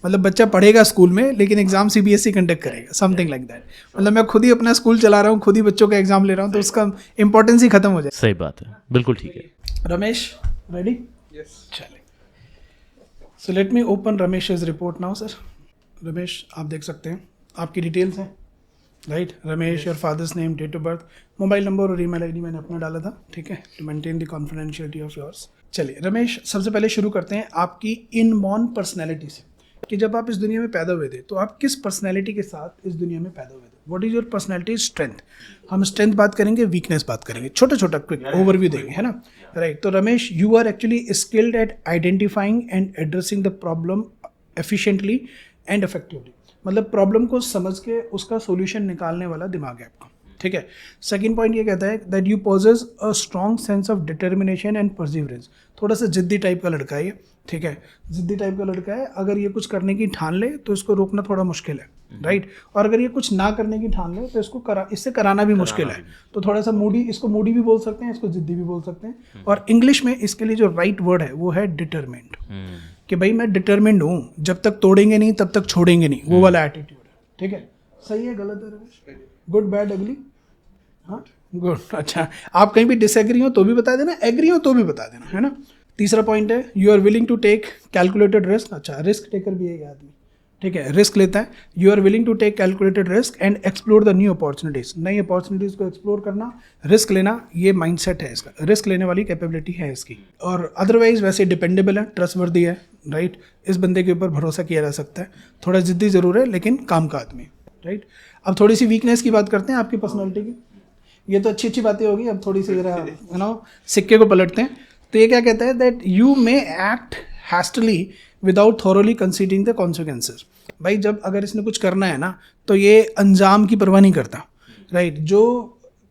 मतलब बच्चा पढ़ेगा स्कूल में, लेकिन एग्जाम CBSE कंडक्ट करेगा, समथिंग लाइक दैट। मतलब मैं खुद ही अपना स्कूल चला रहा हूँ, खुद ही बच्चों का एग्जाम ले रहा हूँ, तो उसका इंपॉर्टेंस ही खत्म हो जाए। सही बात है, बिल्कुल ठीक है। रमेश रेडी? यस। चलिए, so let me open Ramesh's report now. Sir Ramesh, आप देख सकते हैं आपकी डिटेल्स हैं, right. Ramesh, your father's name, date of birth, mobile number और ईमेल आईडी मैंने अपना डाला था, ठीक है, to maintain the confidentiality of yours. चलिए रमेश, सबसे पहले शुरू करते हैं आपकी इनबॉर्न पर्सनैलिटी से, कि जब आप इस दुनिया में पैदा हुए थे तो आप किस पर्सनैलिटी के साथ इस दुनिया में पैदा हुए थे। What is your personality strength? हम स्ट्रेंथ बात करेंगे, वीकनेस बात करेंगे, छोटा छोटा क्विक ओवरव्यू देंगे, है ना, राइट। तो Ramesh, you are actually skilled at identifying and addressing the problem efficiently and effectively. मतलब प्रॉब्लम को समझ के उसका सोल्यूशन निकालने वाला दिमाग है आपका, ठीक है। सेकंड पॉइंट ये कहता है that you possess a strong sense of determination and perseverance. थोड़ा सा जिद्दी टाइप का लड़का है ये, ठीक है, जिद्दी टाइप का लड़का है। अगर ये कुछ करने की ठान ले तो इसको रोकना थोड़ा मुश्किल है, राइट। और अगर ये कुछ ना करने की ठान ले तो इससे कराना भी मुश्किल है। तो थोड़ा सा मूडी, इसको मूडी भी बोल सकते हैं, इसको जिद्दी भी बोल सकते हैं। और इंग्लिश में इसके लिए जो राइट वर्ड है वो है डिटरमिन्ड, कि भाई मैं डिटरमिन्ड हूँ, जब तक तोड़ेंगे नहीं तब तक छोड़ेंगे नहीं, वो वाला एटीट्यूड है, ठीक है। सही है, गलत है रमेश? गुड, बैड, अगली? हाँ, गुड। अच्छा, आप कहीं भी डिसएग्री हो तो भी बता देना, एग्री हो तो भी बता देना, है ना। तीसरा पॉइंट है you are willing to take calculated risk. अच्छा, रिस्क टेकर भी है आदमी, ठीक है, रिस्क लेता है। You are willing to take calculated risk and explore the new opportunities. नई अपॉर्चुनिटीज को एक्सप्लोर करना, रिस्क लेना, ये माइंडसेट है इसका, रिस्क लेने वाली कैपेबिलिटी है इसकी। और अदरवाइज वैसे डिपेंडेबल है, ट्रस्टवर्दी है, राइट। इस बंदे के ऊपर भरोसा किया जा सकता है। थोड़ा जिद्दी जरूर है लेकिन काम का आदमी, राइट। अब थोड़ी सी वीकनेस की बात करते हैं आपकी पर्सनैलिटी की। ये तो अच्छी अच्छी बातें होगी, अब थोड़ी सी जरा यू नो सिक्के को पलटते हैं। तो ये क्या कहता है that you may act hastily without thoroughly considering the consequences. भाई जब अगर इसने कुछ करना है ना तो ये अंजाम की परवाह नहीं करता, राइट। जो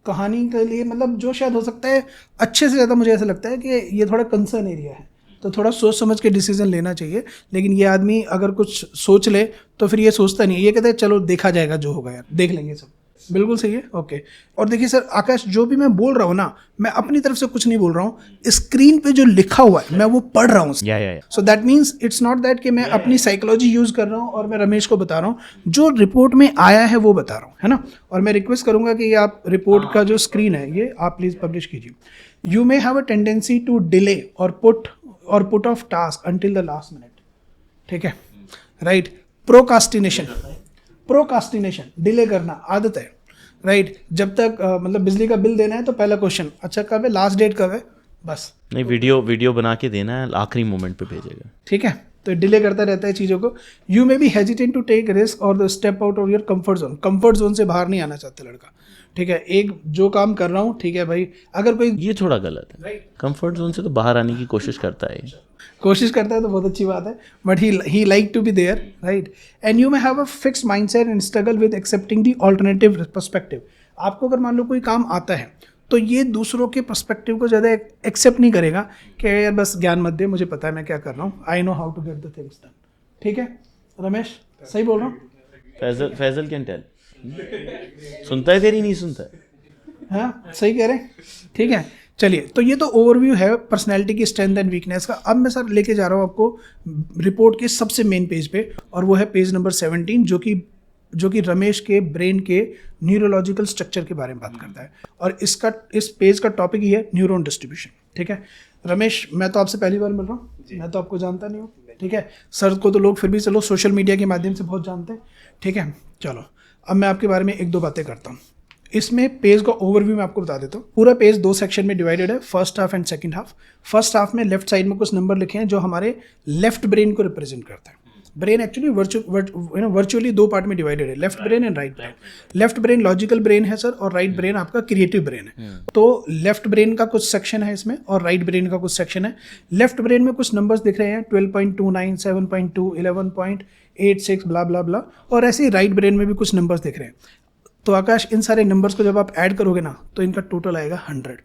कहानी के लिए मतलब जो शायद हो सकता है अच्छे से ज़्यादा, मुझे ऐसा लगता है कि ये थोड़ा कंसर्न एरिया है, तो थोड़ा सोच समझ के डिसीजन लेना चाहिए। लेकिन ये आदमी अगर कुछ सोच ले तो फिर ये सोचता नहीं है, ये कहता है चलो देखा जाएगा, जो होगा यार देख लेंगे सब। बिल्कुल सही है, ओके। और देखिए सर आकाश, जो भी मैं बोल रहा हूँ ना, मैं अपनी तरफ से कुछ नहीं बोल रहा हूँ, स्क्रीन पे जो लिखा हुआ है मैं वो पढ़ रहा हूँ। So that means it's not that कि मैं अपनी साइकोलॉजी यूज कर रहा हूँ और मैं रमेश को बता रहा हूँ, जो रिपोर्ट में आया है वो बता रहा हूँ, है ना। और मैं रिक्वेस्ट करूंगा कि ये आप रिपोर्ट का जो स्क्रीन है ये आप प्लीज पब्लिश कीजिए। You may have a tendency to delay और put off task until the last minute, ठीक है, राइट। प्रोकास्टिनेशन, डिले करना आदत है, राइट। जब तक मतलब बिजली का बिल देना है तो पहला क्वेश्चन, अच्छा कब है, लास्ट डेट कब है, बस नहीं, वीडियो बना के देना है, आखिरी मोमेंट पे भेजेगा, ठीक है। तो डिले करता रहता है चीज़ों को। You may be hesitant to take risk और the step out of your comfort zone. Comfort zone से बाहर नहीं आना चाहते लड़का, ठीक है। एक जो काम कर रहा हूँ, ठीक है भाई, अगर कोई ये थोड़ा गलत है। कंफर्ट जोन से तो बाहर आने की कोशिश करता है तो बहुत अच्छी बात है, but he like to be there, right. And you may have a fixed mindset and struggle with accepting the alternative perspective. आपको अगर मान लो कोई काम आता है तो ये दूसरों के पर्सपेक्टिव को ज़्यादा एक्सेप्ट नहीं करेगा कि यार बस ज्ञान मत दे, मुझे पता है मैं क्या कर रहा हूँ, I know how to get the things done, ठीक है। रमेश सही बोल रहा हूँ? फैजल कैन टेल, सुनता है तेरी, नहीं सुनता है? हाँ सही कह रहे हैं, ठीक है। चलिए, तो ये तो ओवरव्यू है पर्सनैलिटी की स्ट्रेंथ एंड वीकनेस का। अब मैं सर लेके जा रहा हूँ आपको रिपोर्ट के सबसे मेन पेज पे, और वो है पेज नंबर 17, जो कि रमेश के ब्रेन के न्यूरोलॉजिकल स्ट्रक्चर के बारे में बात करता है। और इस पेज का टॉपिक ही है न्यूरॉन डिस्ट्रीब्यूशन, ठीक है। रमेश, मैं तो आपसे पहली बार मिल रहा हूँ, मैं तो आपको जानता नहीं हूँ, ठीक है। सर को तो लोग फिर भी चलो सोशल मीडिया के माध्यम से बहुत जानते हैं, ठीक है। चलो अब मैं आपके बारे में एक दो बातें करता हूँ। इसमें पेज का ओवरव्यू मैं आपको बता देता हूँ। पूरा पेज 2 सेक्शन में डिवाइडेड है, first half and second half. First half में लेफ्ट साइड में कुछ नंबर लिखे हैं जो हमारे लेफ्ट ब्रेन को रिप्रेजेंट करता है। ब्रेन एक्चुअली वर्चुअली 2 पार्ट में डिवाइडेड है, left brain and right brain. Left brain logical brain है सर, और राइट ब्रेन आपका क्रिएटिव ब्रेन है। तो लेफ्ट ब्रेन का कुछ सेक्शन है इसमें और राइट ब्रेन का कुछ सेक्शन है। लेफ्ट ब्रेन में कुछ नंबर्स दिख रहे हैं, 12.29, 7.2, 11.86 ब्ला ब्ला ब्ला, और ऐसे ही राइट ब्रेन में भी कुछ नंबर्स दिख रहे हैं। तो आकाश, इन सारे नंबर्स को जब आप ऐड करोगे ना तो इनका टोटल आएगा 100।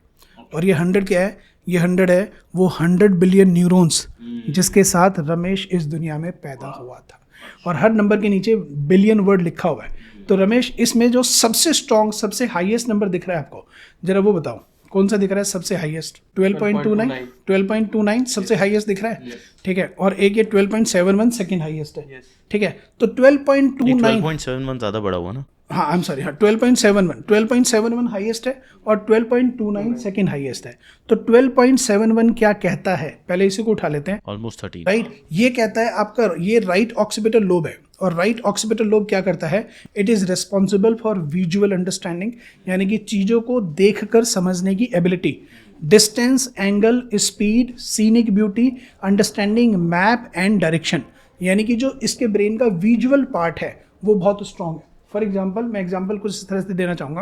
और ये 100 क्या है? ये 100 है वो 100 बिलियन न्यूरॉन्स जिसके साथ रमेश इस दुनिया में पैदा हुआ था। और हर नंबर के नीचे बिलियन वर्ड लिखा हुआ है। तो रमेश, इसमें जो सबसे स्ट्रॉन्ग, सबसे हाईएस्ट नंबर दिख रहा है आपको, जरा वो बताओ कौन सा दिख रहा है सबसे हाईएस्ट? 12.29 सबसे हाईएस्ट दिख रहा है, ठीक है। और एक ये 12.71 सेकंड हाईएस्ट है, ठीक है। तो 12.71 ज़्यादा बड़ा हुआ ना? हाँ, आई एम सॉरी, हाँ 12.71 हाईएस्ट है और 12.29 सेकंड हाईएस्ट है। तो 12.71 क्या कहता है, पहले इसी को उठा लेते हैं। Almost 30, right. ये कहता है आपका ये राइट ऑक्सीपिटल लोब है। और राइट ऑक्सीपिटल लोब क्या करता है? It is responsible for visual understanding, यानी कि चीज़ों को देखकर समझने की ability, distance, angle, speed, scenic beauty, understanding map and direction, यानी कि जो इसके ब्रेन का विजुअल पार्ट है वो बहुत स्ट्रॉन्ग है। फॉर एग्जाम्पल, मैं एग्जाम्पल कुछ इस तरह से देना चाहूँगा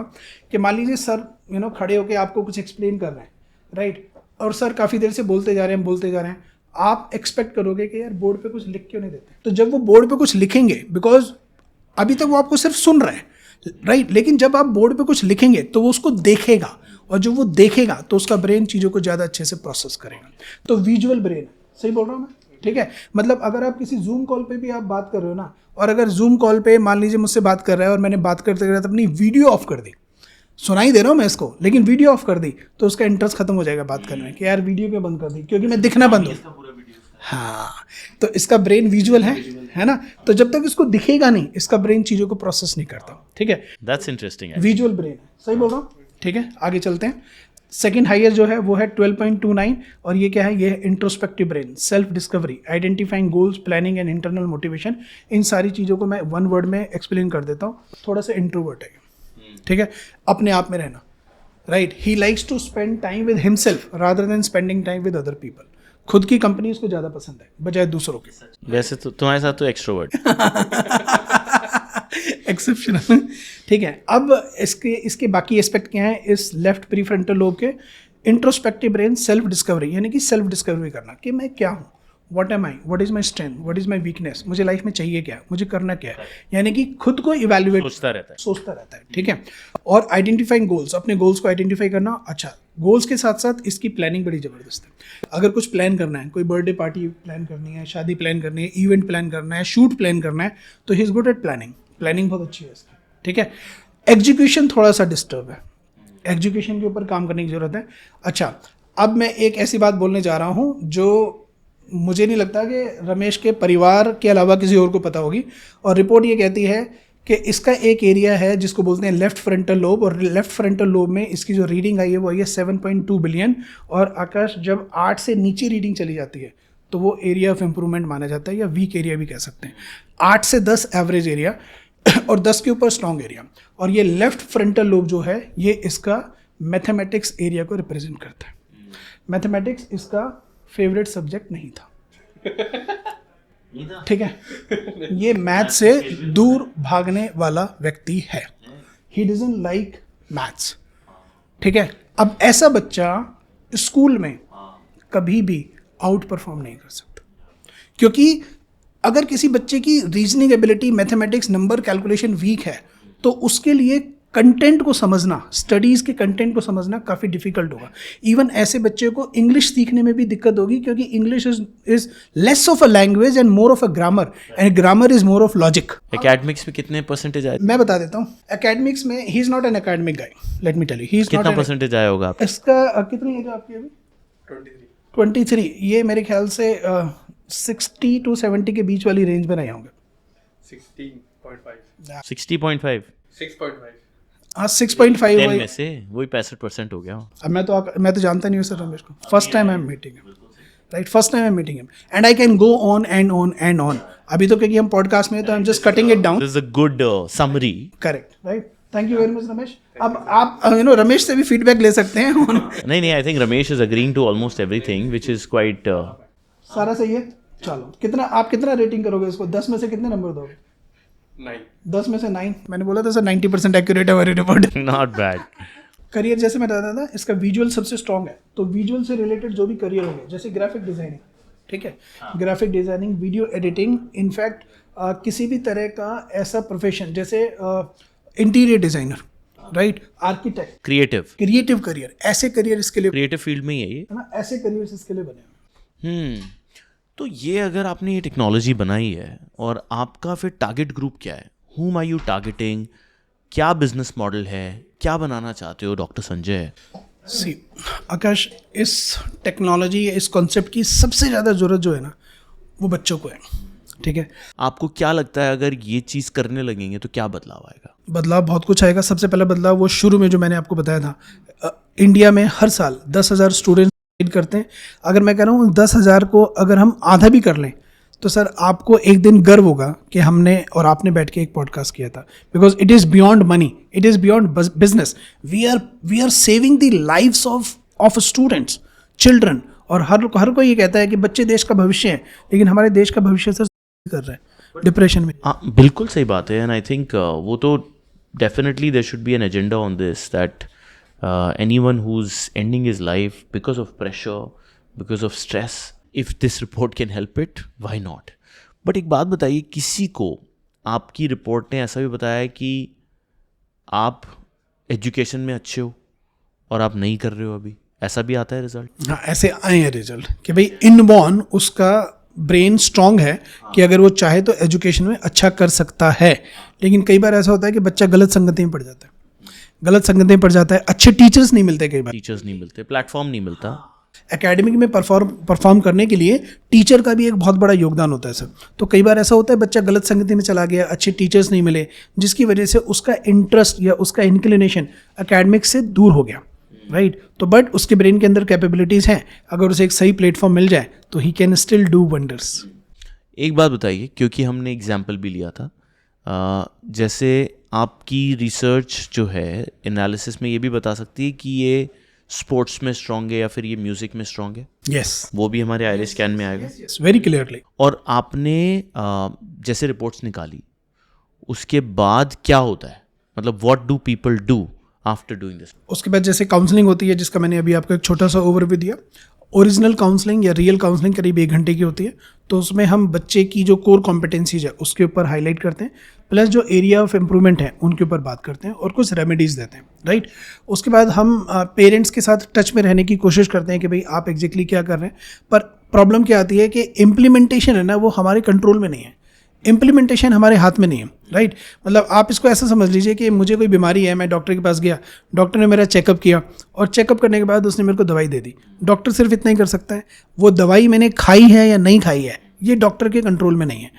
कि मान लीजिए सर खड़े होकर आपको कुछ एक्सप्लेन कर रहे हैं, राइट, और सर काफ़ी देर से बोलते जा रहे हैं, आप एक्सपेक्ट करोगे कि यार बोर्ड पे कुछ लिख क्यों नहीं देते। तो जब वो बोर्ड पे कुछ लिखेंगे, बिकॉज अभी तक वो आपको सिर्फ सुन रहे हैं, राइट, लेकिन जब आप बोर्ड पे कुछ लिखेंगे तो वो उसको देखेगा और जो वो देखेगा तो उसका ब्रेन चीज़ों को ज़्यादा अच्छे से प्रोसेस करेगा। तो विजुअल ब्रेन, सही बोल रहा हूँ मैं? ठीक है, मतलब अगर आप किसी जूम कॉल पे भी आप बात कर रहे हो ना, और अगर जूम कॉल पे मान लीजिए मुझसे बात कर रहा है और मैंने बात करते करते अपनी वीडियो ऑफ कर दी, सुनाई दे रहा हूँ मैं इसको, लेकिन वीडियो ऑफ कर दी, तो उसका इंटरेस्ट खत्म हो जाएगा बात करने में कि यार वीडियो क्यों बंद कर दी, क्योंकि मैं दिखना बंद हूँ। हाँ, तो इसका ब्रेन विजुअल है ना, तो जब तक इसको दिखेगा नहीं, इसका ब्रेन चीज़ों को प्रोसेस नहीं करता। ठीक है, दैट्स इंटरेस्टिंग। विजुअल ब्रेन है, सही बोल रहा हूँ? ठीक है, आगे चलते हैं। सेकेंड हाईएस्ट जो है वो है 12.29, और ये क्या है? ये है introspective brain, self discovery, identifying goals, planning and internal motivation. इन सारी चीज़ों को मैं वन वर्ड में एक्सप्लेन कर देता हूँ। थोड़ा सा इंट्रोवर्ट है, ठीक है, अपने आप में रहना, right. He likes to spend time with himself rather than spending time with other people. खुद की कंपनी उसको ज़्यादा पसंद है बजाय दूसरों की। वैसे तो तुम्हारे साथ तो एक्सट्रोवर्ट एक्सेप्शनल। ठीक है, अब इसके बाकी एस्पेक्ट क्या है इस लेफ्ट प्रीफ्रंटल लोब के? इंट्रोस्पेक्टिव ब्रेन, सेल्फ डिस्कवरी, यानी कि सेल्फ डिस्कवरी करना कि मैं क्या हूँ, what am I, what is my strength, what is my weakness, मुझे लाइफ में चाहिए क्या, मुझे करना क्या है, यानी कि खुद को इवेल्युएट सोचता रहता है। ठीक है, और आइडेंटिफाइंग गोल्स, अपने गोल्स को आइडेंटिफाई करना। अच्छा, गोल्स के साथ साथ इसकी प्लानिंग बड़ी ज़बरदस्त है। अगर कुछ प्लान करना है, कोई बर्थडे पार्टी प्लान करनी है, शादी प्लान करनी है, इवेंट प्लान करना है, शूट प्लान करना है, तो he is good at planning बहुत अच्छी है इसकी। ठीक है, एग्जीक्यूशन थोड़ा सा डिस्टर्ब है, एग्जीक्यूशन के ऊपर काम करने की ज़रूरत है। अच्छा, अब मैं एक ऐसी बात बोलने जा रहा हूँ जो मुझे नहीं लगता कि रमेश के परिवार के अलावा किसी और को पता होगी, और रिपोर्ट ये कहती है कि इसका एक एरिया है जिसको बोलते हैं लेफ्ट फ्रंटल लोब, और लेफ्ट फ्रंटल लोब में इसकी जो रीडिंग आई है वो आई है 7.2 बिलियन। और आकाश, जब 8 से नीचे रीडिंग चली जाती है तो वो एरिया ऑफ इम्प्रूवमेंट माना जाता है, या वीक एरिया भी कह सकते हैं। 8 से 10 एवरेज एरिया और 10 के ऊपर स्ट्रॉन्ग एरिया। और ये लेफ्ट फ्रंटल लोब जो है ये इसका मैथमेटिक्स एरिया को रिप्रेजेंट करता है। मैथमेटिक्स इसका फेवरेट सब्जेक्ट नहीं था, ठीक है, ये मैथ से दूर भागने वाला व्यक्ति है, ही डजंट लाइक मैथ्स। ठीक है, अब ऐसा बच्चा स्कूल में कभी भी आउट परफॉर्म नहीं कर सकता, क्योंकि अगर किसी बच्चे की reasoning ability, mathematics, number calculation weak है तो उसके लिए कंटेंट को समझना, स्टडीज़ के कंटेंट को समझना काफ़ी डिफिकल्ट होगा। इवन ऐसे बच्चे को इंग्लिश सीखने में भी दिक्कत होगी, क्योंकि English is less of a language and more of a grammar, and grammar is more of logic. Academics में कितने परसेंटेज आए? मैं बता देता हूँ, एकेडमिक्स में he is not an academic guy, let me tell you, he is कितना परसेंटेज आया होगा? इसका कितनी एज है आपकी अभी? 23। ये मेरे ख्याल से 60 to 70 के बीच वाली रेंज में रहे होंगे। 60.5 60.5 6.5 हाँ 6.5 10 में से वही 65% हो गया। अब मैं तो जानता नहीं हूँ सर रमेश को, first time I am meeting him, right, first time I am meeting him, and I can go on and on and on. अभी तो क्योंकि हम पॉडकास्ट में, तो I am just cutting it down. This is a good summary. Correct, right, thank you very much Ramesh. अब आप रमेश से भी फीडबैक ले सकते हैं। नहीं, I think Ramesh is agreeing to almost everything which is quite सारा सही है। चलो, आप कितना रेटिंग करोगे इसको? 10 में से कितने नंबर दोगे? 9 10 में से 9। मैंने बोला था सर 90% एक्यूरेट है हमारी रिपोर्ट। Not bad. करियर, जैसे मैं बताता था, इसका विजुअल सबसे स्ट्रॉन्ग है, तो विजुअल से रिलेटेड जो भी करियर होंगे, जैसे ग्राफिक डिजाइनिंग, ठीक है, graphic designing, video editing, in fact किसी भी तरह का ऐसा प्रोफेशन जैसे interior designer, right, architect, creative career, ऐसे करियर इसके लिए, क्रिएटिव फील्ड में ही है ये, है ना, ऐसे करियर इसके लिए बने हैं। तो ये अगर आपने ये टेक्नोलॉजी बनाई है और आपका फिर टारगेट ग्रुप क्या है? whom are you targeting? क्या बिजनेस मॉडल है? क्या बनाना चाहते हो डॉक्टर संजय? सी आकाश, इस टेक्नोलॉजी, इस कॉन्सेप्ट की सबसे ज़्यादा ज़रूरत जो है ना, वो बच्चों को है। ठीक है, आपको क्या लगता है अगर ये चीज़ करने लगेंगे तो क्या बदलाव आएगा? बदलाव बहुत कुछ आएगा। सबसे पहला बदलाव वो शुरू में जो मैंने आपको बताया था, इंडिया में हर साल 10,000 स्टूडेंट करते हैं। अगर मैं कह रहा हूँ 10,000 को अगर हम आधा भी कर लें तो सर आपको एक दिन गर्व होगा कि हमने और आपने बैठ के एक पॉडकास्ट किया था, because it is beyond money, it is beyond business. We are saving the lives of students, children. और हर कोई ये कहता है कि बच्चे देश का भविष्य है, लेकिन हमारे देश का भविष्य सर कर रहे हैं डिप्रेशन में। हाँ, बिल्कुल सही बात है। एंड आई थिंक वो तो definitely there should be an agenda on this, that anyone who's ending his life because of pressure, because of stress, if this report can help it, why not? But एक बात बताइए, किसी को आपकी रिपोर्ट ने ऐसा भी बताया है कि आप एजुकेशन में अच्छे हो, और आप नहीं कर रहे हो अभी, ऐसा भी आता है रिजल्ट? हाँ, ऐसे आए हैं रिजल्ट कि भाई इनबॉर्न उसका ब्रेन स्ट्रांग है कि अगर वो चाहे तो एजुकेशन में अच्छा कर सकता है, लेकिन कई बार ऐसा होता है कि बच्चा गलत संगति में पड़ जाता है, गलत संगति में पड़ जाता है, अच्छे टीचर्स नहीं मिलते, कई बार टीचर्स नहीं मिलते, प्लेटफॉर्म नहीं मिलता। एकेडमिक में परफॉर्म करने के लिए टीचर का भी एक बहुत बड़ा योगदान होता है सर। तो कई बार ऐसा होता है बच्चा गलत संगति में चला गया, अच्छे टीचर्स नहीं मिले, जिसकी वजह से उसका इंटरेस्ट या उसका इंक्लिनेशन एकेडमिक से दूर हो गया, राइट। तो बट उसके ब्रेन के अंदर कैपेबिलिटीज़ हैं, अगर उसे एक सही प्लेटफॉर्म मिल जाए तो he can still do wonders. एक बात बताइए, क्योंकि हमने एग्जाम्पल भी लिया था, जैसे आपकी रिसर्च जो है एनालिसिस में ये भी बता सकती है कि ये स्पोर्ट्स में स्ट्रांग है या फिर ये म्यूजिक में स्ट्रांग है। यस, वो भी हमारे आईरिस स्कैन में आएगा। Yes, very clearly. और आपने जैसे रिपोर्ट्स निकाली, उसके बाद क्या होता है, मतलब what do people do after doing this? उसके बाद जैसे काउंसलिंग होती है, जिसका मैंने अभी आपको एक छोटा सा ओवरव्यू दिया। ओरिजिनल काउंसलिंग या रियल काउंसलिंग करीब 1 घंटे की होती है, तो उसमें हम बच्चे की जो कोर कॉम्पिटेंसीज है उसके ऊपर हाईलाइट करते हैं, प्लस जो एरिया ऑफ इम्प्रूवमेंट है उनके ऊपर बात करते हैं और कुछ रेमेडीज़ देते हैं, राइट। उसके बाद हम पेरेंट्स के साथ टच में रहने की कोशिश करते हैं कि भाई आप एग्जैक्टली क्या कर रहे हैं, पर प्रॉब्लम क्या आती है कि इम्प्लीमेंटेशन है ना, वो हमारे कंट्रोल में नहीं है, इम्प्लीमेंटेशन हमारे हाथ में नहीं है, राइट। मतलब आप इसको ऐसा समझ लीजिए कि मुझे कोई बीमारी है, मैं डॉक्टर के पास गया, डॉक्टर ने मेरा चेकअप किया और चेकअप करने के बाद उसने मेरे को दवाई दे दी। डॉक्टर सिर्फ इतना ही कर सकता है, वो दवाई मैंने खाई है या नहीं खाई है ये डॉक्टर के कंट्रोल में नहीं है।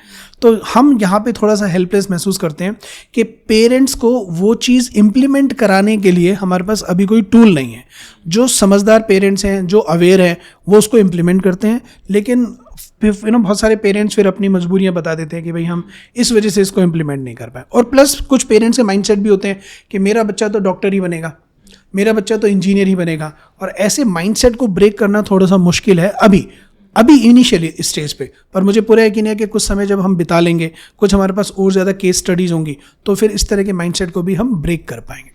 तो हम यहाँ पे थोड़ा सा हेल्पलेस महसूस करते हैं कि पेरेंट्स को वो चीज़ इम्प्लीमेंट कराने के लिए हमारे पास अभी कोई टूल नहीं है। जो समझदार पेरेंट्स हैं, जो अवेयर हैं, वो उसको इम्प्लीमेंट करते हैं, लेकिन बहुत सारे पेरेंट्स फिर अपनी मजबूरियां बता देते हैं कि भाई हम इस वजह से इसको इम्प्लीमेंट नहीं कर पाए। और प्लस कुछ पेरेंट्स के माइंडसेट भी होते हैं कि मेरा बच्चा तो डॉक्टर ही बनेगा, मेरा बच्चा तो इंजीनियर ही बनेगा, और ऐसे माइंडसेट को ब्रेक करना थोड़ा सा मुश्किल है अभी इनिशियली स्टेज पे। पर मुझे पूरा यकीन है कि कुछ समय जब हम बिता लेंगे, कुछ हमारे पास और ज़्यादा केस स्टडीज़ होंगी, तो फिर इस तरह के माइंडसेट को भी हम ब्रेक कर पाएंगे।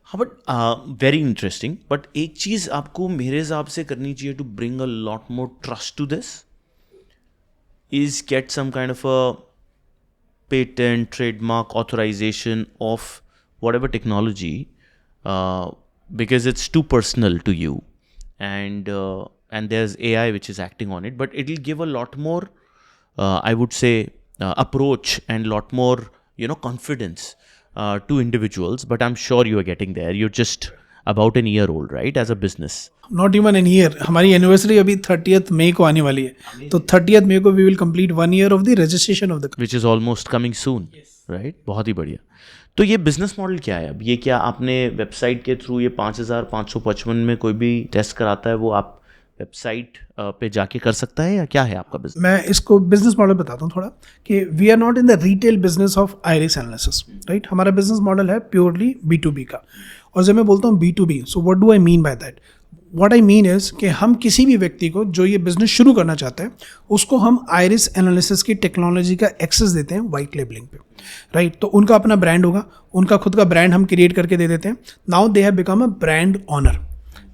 हाँ, बट वेरी इंटरेस्टिंग। बट एक चीज़ आपको मेरे हिसाब से करनी चाहिए to bring a lot more trust to this is get some kind of a patent, trademark, authorization of whatever technology, because it's too personal to you, and there's AI which is acting on it, but it'll give a lot more, I would say, approach and lot more, confidence to individuals. But I'm sure you are getting there. You're just about an year old, right, as a business? Not even an year. हमारी एनिवर्सरी अभी 30th मई को आने वाली है, तो 30th मई को we will complete 1 year of the registration of the, which is almost coming soon, right. बहुत ही बढ़िया। तो ये बिजनेस मॉडल क्या है अब? ये क्या आपने वेबसाइट के थ्रू ये 5555 में कोई भी टेस्ट कराता है वो आप वेबसाइट पे जाके कर सकता है, या क्या है आपका बिजनेस? मैं इसको बिजनेस मॉडल बताता हूँ थोड़ा कि we are not in the retail business of iris analysis, right. हमारा बिजनेस मॉडल है प्योरली B2B का। और जब मैं बोलता हूँ B2B, so what do I mean by that? What I mean is कि हम किसी भी व्यक्ति को जो ये बिजनेस शुरू करना चाहते हैं उसको हम आइरिस एनालिसिस की टेक्नोलॉजी का एक्सेस देते हैं वाइट लेबलिंग पे, राइट। तो उनका अपना ब्रांड होगा, उनका खुद का ब्रांड हम क्रिएट करके दे देते हैं। Now they have become a brand owner.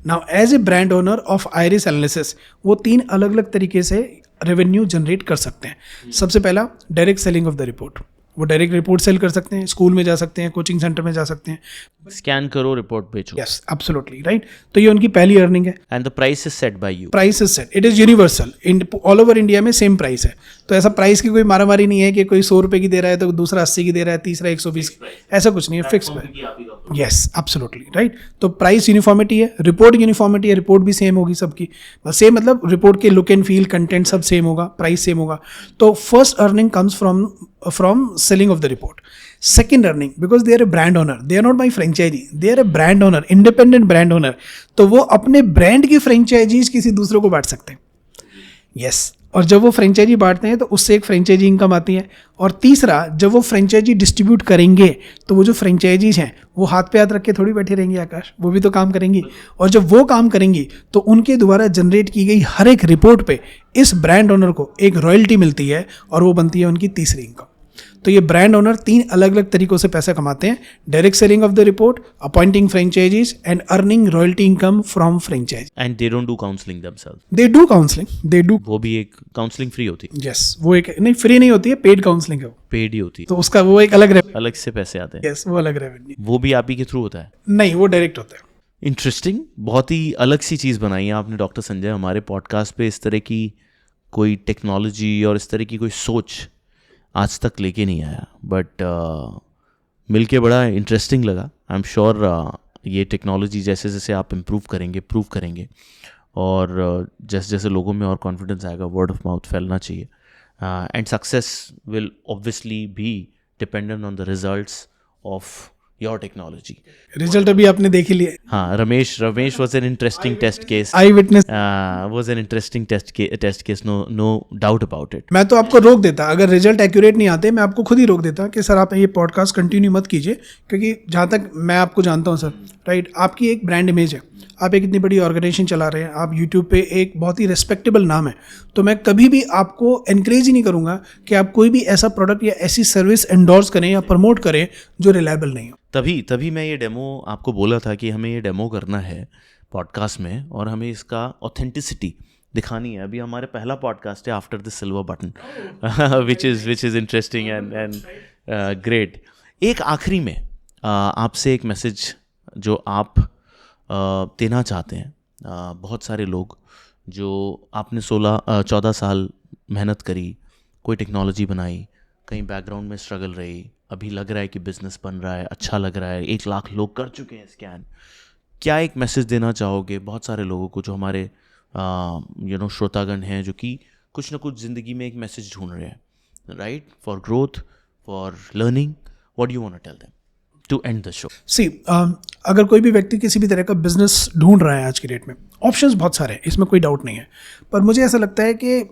Now as a brand owner of iris analysis वो 3 अलग अलग तरीके से रेवेन्यू जनरेट कर सकते हैं। सबसे पहला, direct selling of the report. वो डायरेक्ट रिपोर्ट सेल कर सकते हैं, स्कूल में जा सकते हैं, कोचिंग सेंटर में जा सकते हैं, स्कैन करो, रिपोर्ट भेजो। Yes, absolutely right. तो ये उनकी पहली अर्निंग है। And the price is set by you. Price is set, it is universal, all over India में सेम प्राइस है। तो ऐसा प्राइस की कोई मारामारी नहीं है कि कोई 100 रुपये की दे रहा है तो दूसरा 80 की दे रहा है, तीसरा 120 की, ऐसा कुछ नहीं है, fix price. Yes, absolutely right. तो प्राइस यूनिफॉर्मिटी है, रिपोर्ट यूनिफॉर्मिटी है, रिपोर्ट भी सेम होगी सबकी, बस सेम, मतलब रिपोर्ट के लुक एंड फील, कंटेंट सब सेम होगा, प्राइस सेम होगा। तो first earning comes from selling of the report. Second earning, because they are a brand owner, they are not my franchisee, they are a brand owner, independent brand owner, तो वो अपने ब्रांड की फ्रेंचाइजीज किसी दूसरे को बांट सकते हैं। यस, और जब वो फ्रेंचाइजी बांटते हैं तो उससे एक फ्रेंचाइजी इनकम आती है। और तीसरा, जब वो फ्रेंचाइजी डिस्ट्रीब्यूट करेंगे तो वो जो फ्रेंचाइजीज हैं वो हाथ पे हाथ रख के थोड़ी बैठी रहेंगी आकाश, वो भी तो काम करेंगी। और जब वो काम करेंगी तो उनके द्वारा जनरेट की गई हर एक रिपोर्ट पे इस ब्रांड ओनर को एक रॉयल्टी मिलती है और वो बनती है उनकी तीसरी इनकम। तो ये ब्रांड ओनर 3 अलग अलग तरीकों से पैसा कमाते हैं: direct selling of the report, appointing franchisees and earning royalty income from franchise. And they don't do counselling themselves. They do counselling, they do. वो भी एक काउंसलिंग फ्री होती है? यस, वो एक नहीं, फ्री नहीं होती है, पेड काउंसलिंग है, वो पेड ही होती है। तो उसका वो एक अलग अलग से पैसे आते हैं। यस, वो अलग रेवेन्यू। वो भी आप ही के थ्रू होता है? नहीं, वो डायरेक्ट होता है। इंटरेस्टिंग, बहुत ही अलग सी चीज़ बनाई है आपने डॉक्टर संजय। हमारे पॉडकास्ट पे इस तरह की कोई टेक्नोलॉजी और इस तरह की कोई सोच आज तक लेके नहीं आया, बट मिलके बड़ा इंटरेस्टिंग लगा। आई एम श्योर ये टेक्नोलॉजी जैसे जैसे आप इम्प्रूव करेंगे, प्रूव करेंगे, और जैसे जैसे लोगों में और कॉन्फिडेंस आएगा, वर्ड ऑफ माउथ फैलना चाहिए, एंड सक्सेस विल ऑब्वियसली भी dependent on the results of your technology. Result अभी आपने देख ही लिए। हाँ, Ramesh was an interesting test case, I witness was an interesting test case, no doubt about it. मैं तो आपको रोक देता, अगर रिजल्ट एक्यूरेट नहीं आते मैं आपको खुद ही रोक देता कि सर आप ये पॉडकास्ट कंटिन्यू मत कीजिए, क्योंकि जहाँ तक मैं आपको जानता हूँ सर, राइट, आपकी एक ब्रांड इमेज है, आप एक इतनी बड़ी ऑर्गेनाइजेशन चला रहे हैं, आप यूट्यूब पे एक बहुत ही रिस्पेक्टेबल नाम है, तो मैं कभी भी आपको एनकरेज ही नहीं करूँगा कि आप कोई भी ऐसा प्रोडक्ट या ऐसी सर्विस एंडोर्स करें या प्रमोट करें जो रिलायबल नहीं हो। तभी मैं ये डेमो आपको बोला था कि हमें ये डेमो करना है पॉडकास्ट में, और हमें इसका ऑथेंटिसिटी दिखानी है। अभी हमारे पहला पॉडकास्ट है after the silver button, which is interesting and great. एक आखिरी में आपसे एक मैसेज जो आप देना चाहते हैं, बहुत सारे लोग जो आपने 14 साल मेहनत करी, कोई टेक्नोलॉजी बनाई, कहीं बैकग्राउंड में स्ट्रगल रही, अभी लग रहा है कि बिजनेस बन रहा है, अच्छा लग रहा है, 1 लाख लोग कर चुके हैं स्कैन, क्या एक मैसेज देना चाहोगे बहुत सारे लोगों को जो हमारे श्रोतागण हैं, जो कि कुछ ना कुछ ज़िंदगी में एक मैसेज ढूंढ रहे हैं, right, for growth, for learning, what do you want to tell them to end the show? See, अगर कोई भी व्यक्ति किसी भी तरह का बिजनेस ढूंढ रहा है आज की डेट में, ऑप्शंस बहुत सारे हैं, इसमें कोई डाउट नहीं है, पर मुझे ऐसा लगता है कि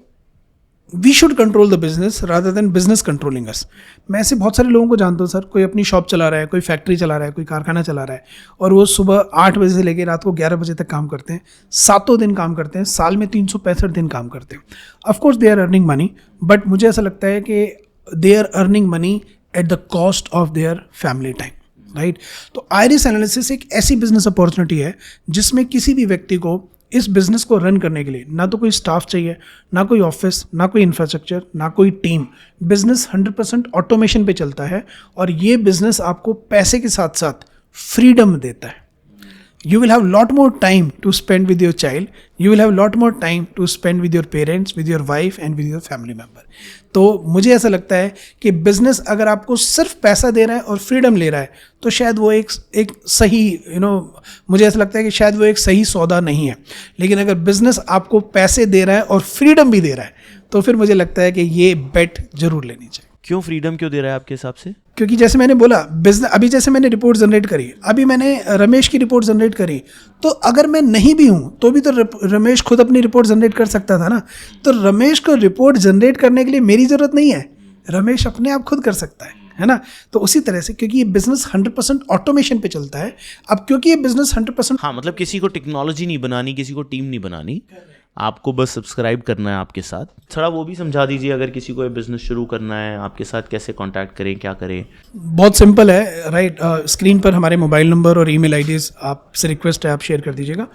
we should control the business rather than business controlling us. मैं ऐसे बहुत सारे लोगों को जानता हूँ सर, कोई अपनी शॉप चला रहा है, कोई फैक्ट्री चला रहा है, कोई कारखाना चला रहा है, और वो सुबह 8 बजे से लेकर रात को 11 बजे तक काम करते हैं, 7 दिन काम करते हैं, साल में 365 दिन काम करते हैं। Of course they are earning money, but मुझे ऐसा लगता है कि they are earning money at the cost of their family time, right. तो आइरिस एनालिसिस एक ऐसी बिजनेस अपॉर्चुनिटी है जिसमें किसी भी व्यक्ति को इस बिज़नेस को रन करने के लिए ना तो कोई स्टाफ चाहिए, ना कोई ऑफिस, ना कोई इंफ्रास्ट्रक्चर, ना कोई टीम। बिजनेस 100% ऑटोमेशन पे चलता है, और ये बिजनेस आपको पैसे के साथ साथ फ्रीडम देता है। You will have lot more time to spend with your child. You will have lot more time to spend with your parents, with your wife and with your family member. तो मुझे ऐसा लगता है कि बिजनेस अगर आपको सिर्फ पैसा दे रहा है और फ्रीडम ले रहा है, तो शायद वो एक सही मुझे ऐसा लगता है कि शायद वो एक सही सौदा नहीं है। लेकिन अगर बिजनेस आपको पैसे दे रहा है और फ्रीडम भी दे रहा है, तो फिर मुझे लगता है कि ये बेट जरूर लेनी चाहिए। क्यों फ्रीडम क्यों दे रहा है आपके हिसाब से? क्योंकि जैसे मैंने बोला, बिजनेस, अभी जैसे मैंने रिपोर्ट जनरेट करी, अभी मैंने रमेश की रिपोर्ट जनरेट करी, तो अगर मैं नहीं भी हूँ तो भी तो रमेश खुद अपनी रिपोर्ट जनरेट कर सकता था ना। तो रमेश को रिपोर्ट जनरेट करने के लिए मेरी ज़रूरत नहीं है, रमेश अपने आप खुद कर सकता है ना। तो उसी तरह से, क्योंकि ये बिजनेस 100% ऑटोमेशन पे चलता है, अब क्योंकि ये बिजनेस 100%, हाँ, मतलब किसी को टेक्नोलॉजी नहीं बनानी, किसी को टीम नहीं बनानी, आपको बस सब्सक्राइब करना है आपके साथ। थोड़ा वो भी समझा दीजिए, अगर किसी को ये बिजनेस शुरू करना है, आपके साथ कैसे कांटेक्ट करें, क्या करें? बहुत सिंपल है, राइट। स्क्रीन पर हमारे मोबाइल नंबर और ईमेल आईडीज़ आपसे रिक्वेस्ट है, आप शेयर कर दीजिएगा,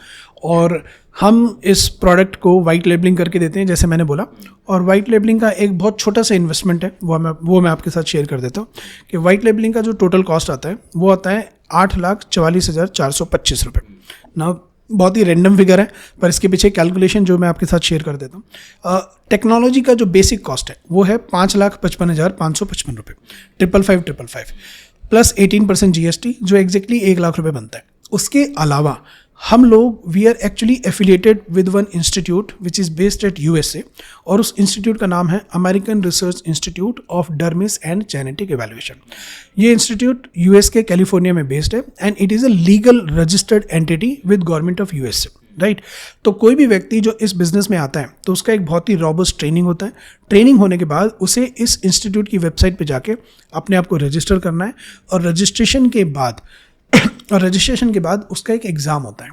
और हम इस प्रोडक्ट को वाइट लेबलिंग करके देते हैं, जैसे मैंने बोला। और वाइट लेबलिंग का एक बहुत छोटा सा इन्वेस्टमेंट है, वो मैं आपके साथ शेयर कर देता हूँ कि वाइट लेबलिंग का जो टोटल कॉस्ट आता है वो आता है 8,44,425 रुपये ना। बहुत ही रैंडम फिगर है, पर इसके पीछे कैलकुलेशन जो मैं आपके साथ शेयर कर देता हूँ। टेक्नोलॉजी का जो बेसिक कॉस्ट है वो है 5,55,555 रुपये, 555,555 प्लस 18% GST, जो एग्जैक्टली 1 लाख रुपये बनता है। उसके अलावा हम लोग we are actually affiliated with one institute which is based at USA, और उस इंस्टीट्यूट का नाम है American research institute of dermis and genetic evaluation. ये इंस्टीट्यूट US के कैलिफोर्निया में बेस्ड है, and it is a legal registered entity with government of USA, right. तो कोई भी व्यक्ति जो इस बिजनेस में आता है तो उसका एक बहुत ही रॉबस्ट ट्रेनिंग होता है। ट्रेनिंग होने के बाद उसे इस इंस्टीट्यूट की वेबसाइट पे जाके अपने आप को रजिस्टर करना है, और रजिस्ट्रेशन के बाद उसका एक एग्ज़ाम होता है।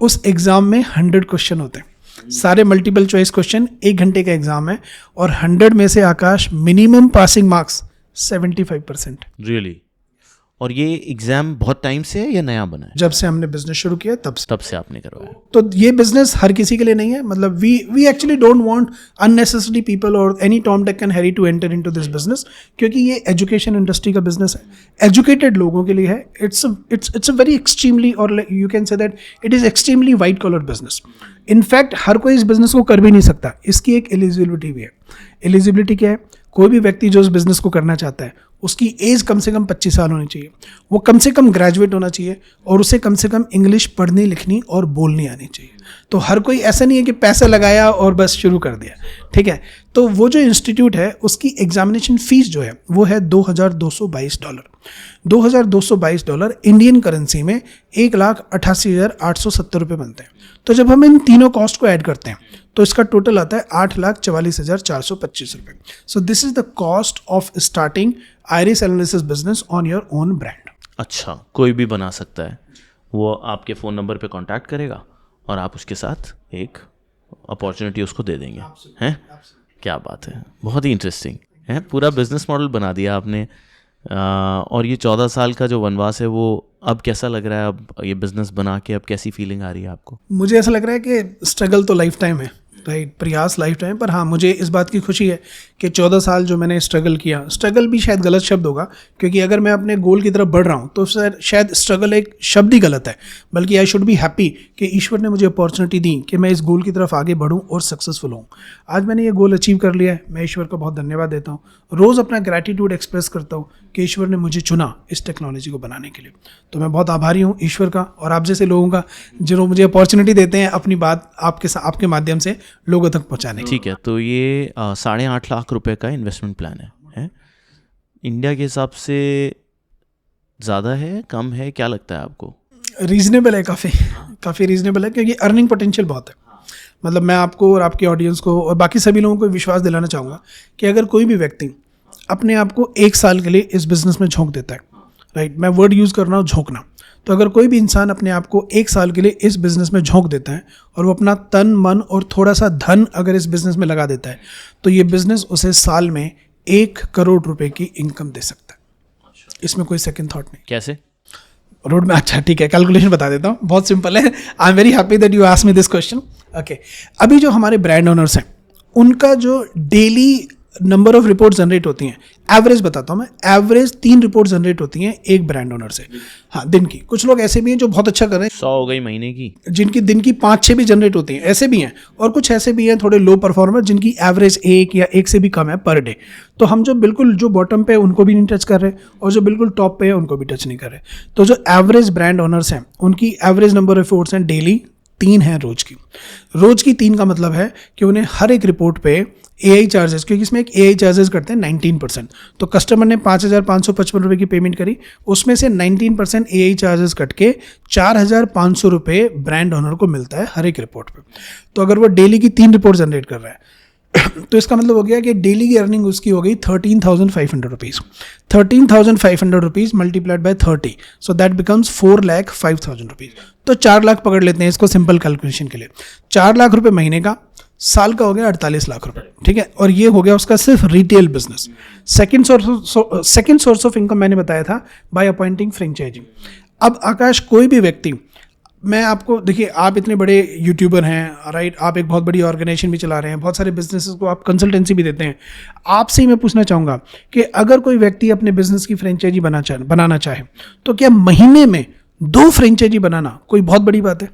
उस एग्ज़ाम में 100 क्वेश्चन होते हैं, सारे मल्टीपल चॉइस क्वेश्चन, 1 घंटे का एग्ज़ाम है, और 100 में से आकाश मिनिमम पासिंग मार्क्स 75%। रियली? और ये एग्जाम बहुत टाइम से है या नया बना है? जब से हमने बिजनेस शुरू किया तब से आपने करवाया? तो ये बिजनेस हर किसी के लिए नहीं है, मतलब we actually don't want unnecessary people और any Tom Dick and Harry to enter into this business, क्योंकि ये एजुकेशन इंडस्ट्री का बिजनेस है, एजुकेटेड लोगों के लिए है. इट्स अ वेरी एक्सट्रीमली, और you can say that it is extremely white collar business. In fact हर कोई इस बिजनेस को कर भी नहीं सकता, इसकी एक एलिजिबिलिटी भी है. एलिजिबिलिटी क्या है? कोई भी व्यक्ति जो इस बिजनेस को करना चाहता है उसकी एज कम से कम 25 साल होनी चाहिए, वो कम से कम ग्रेजुएट होना चाहिए, और उसे कम से कम इंग्लिश पढ़नी लिखनी और बोलनी आनी चाहिए. तो हर कोई ऐसा नहीं है कि पैसा लगाया और बस शुरू कर दिया, ठीक है. तो वो जो इंस्टीट्यूट है उसकी एग्जामिनेशन फीस जो है वो है $2,222. $2,222 इंडियन करेंसी में 1,88,870 रुपये बनते हैं. तो जब हम इन तीनों कॉस्ट को ऐड करते हैं तो इसका टोटल आता है 8,44,425 रुपये. So this is the cost of starting iris analysis business on your own brand. अच्छा, कोई भी बना सकता है, वो आपके फ़ोन नंबर पे कांटेक्ट करेगा और आप उसके साथ एक अपॉर्चुनिटी उसको दे देंगे, हैं? क्या बात है, बहुत ही इंटरेस्टिंग है. पूरा बिजनेस मॉडल बना दिया आपने. और ये 14 साल का जो वनवास है वो अब कैसा लग रहा है? अब ये बिजनेस बना के अब कैसी फीलिंग आ रही है आपको? मुझे ऐसा लग रहा है कि स्ट्रगल तो लाइफ टाइम है, राइट, प्रयास लाइफ टाइम, पर हाँ मुझे इस बात की खुशी है कि 14 साल जो मैंने स्ट्रगल किया, स्ट्रगल भी शायद गलत शब्द होगा, क्योंकि अगर मैं अपने गोल की तरफ बढ़ रहा हूँ तो शायद स्ट्रगल एक शब्द ही गलत है, बल्कि आई शुड बी हैप्पी कि ईश्वर ने मुझे अपॉर्चुनिटी दी कि मैं इस गोल की तरफ आगे बढ़ूँ और सक्सेसफुल हूँ. आज मैंने ये गोल अचीव कर लिया है, मैं ईश्वर को बहुत धन्यवाद देता हूँ. रोज़ अपना ग्रैटिट्यूड एक्सप्रेस करता हूँ कि ईश्वर ने मुझे चुना इस टेक्नोलॉजी को बनाने के लिए. तो मैं बहुत आभारी हूँ ईश्वर का और आप जैसे लोगों का, जो मुझे अपॉर्चुनिटी देते हैं अपनी बात आपके माध्यम से लोगों तक पहुँचाने. ठीक है, तो ये 8.5 लाख रुपए का इन्वेस्टमेंट प्लान है? इंडिया के हिसाब से ज़्यादा है, कम है, क्या लगता है आपको? रीजनेबल है, काफ़ी रीजनेबल है, क्योंकि अर्निंग पोटेंशियल बहुत है. मतलब मैं आपको और आपके ऑडियंस को और बाकी सभी लोगों को विश्वास दिलाना चाहूँगा कि अगर कोई भी व्यक्ति अपने आप को 1 साल के लिए इस बिज़नेस में झोंक देता है, राइट, मैं वर्ड यूज़ कर रहा हूँ झोंकना, तो अगर कोई भी इंसान अपने आप को 1 साल के लिए इस बिज़नेस में झोंक देता है और वो अपना तन मन और थोड़ा सा धन अगर इस बिज़नेस में लगा देता है, तो ये बिज़नेस उसे साल में 1 करोड़ रुपए की इनकम दे सकता है. इसमें कोई सेकंड थॉट नहीं. कैसे? रोड में, अच्छा ठीक है, कैलकुलेशन बता देता हूँ, बहुत सिंपल है. I am very happy that you asked me this question. Okay, अभी जो हमारे ब्रांड ओनर्स हैं उनका जो daily number of report generate होती हैं, एवरेज बताता हूँ मैं, एवरेज 3 रिपोर्ट जनरेट होती हैं एक ब्रांड ओनर से, हाँ, दिन की. कुछ लोग ऐसे भी हैं जो बहुत अच्छा कर रहे हैं, 100 हो गई महीने की, जिनकी दिन की 5-6 भी जनरेट होती हैं, ऐसे भी हैं. और कुछ ऐसे भी हैं थोड़े लो परफॉर्मर जिनकी एवरेज 1 या 1 से भी कम है पर डे. तो हम जो बिल्कुल जो बॉटम पे उनको भी नहीं टच कर रहे और जो बिल्कुल टॉप पे है उनको भी टच नहीं कर रहे. तो जो एवरेज ब्रांड ओनर्स हैं उनकी एवरेज नंबर ऑफ रिपोर्ट्स हैं डेली 3 हैं रोज की 3 का मतलब है कि उन्हें हर एक रिपोर्ट पे AI चार्जेस, क्योंकि इसमें एक AI चार्जेस करते हैं 19%. तो कस्टमर ने 5,555 रुपये की पेमेंट करी, उसमें से 19% AI चार्जेस कट के 4,500 रुपये ब्रांड ओनर को मिलता है हर एक रिपोर्ट पे. तो अगर वो डेली की 3 रिपोर्ट जनरेट कर रहा है तो इसका मतलब हो गया कि डेली की अर्निंग उसकी हो गई 13,500 rupees. 13,500 rupees multiplied by 30, so that becomes 4,05,000 rupees. तो 4 लाख पकड़ लेते हैं इसको सिंपल कैलकुलेशन के लिए. 4 लाख रुपए महीने का, साल का हो गया 48 लाख रुपए, ठीक है. और ये हो गया उसका सिर्फ retail business. Second source of income मैंने बताया था बाय अपॉइंटिंग फ्रेंचाइजी. अब आकाश, कोई भी व्यक्ति, मैं आपको, देखिए आप इतने बड़े यूट्यूबर हैं, राइट, आप एक बहुत बड़ी ऑर्गेनाइजेशन भी चला रहे हैं, बहुत सारे बिजनेसेस को आप कंसल्टेंसी भी देते हैं. आपसे ही मैं पूछना चाहूँगा कि अगर कोई व्यक्ति अपने बिजनेस की फ्रेंचाइजी बनाना चाहे तो क्या महीने में 2 फ्रेंचाइजी बनाना कोई बहुत बड़ी बात है,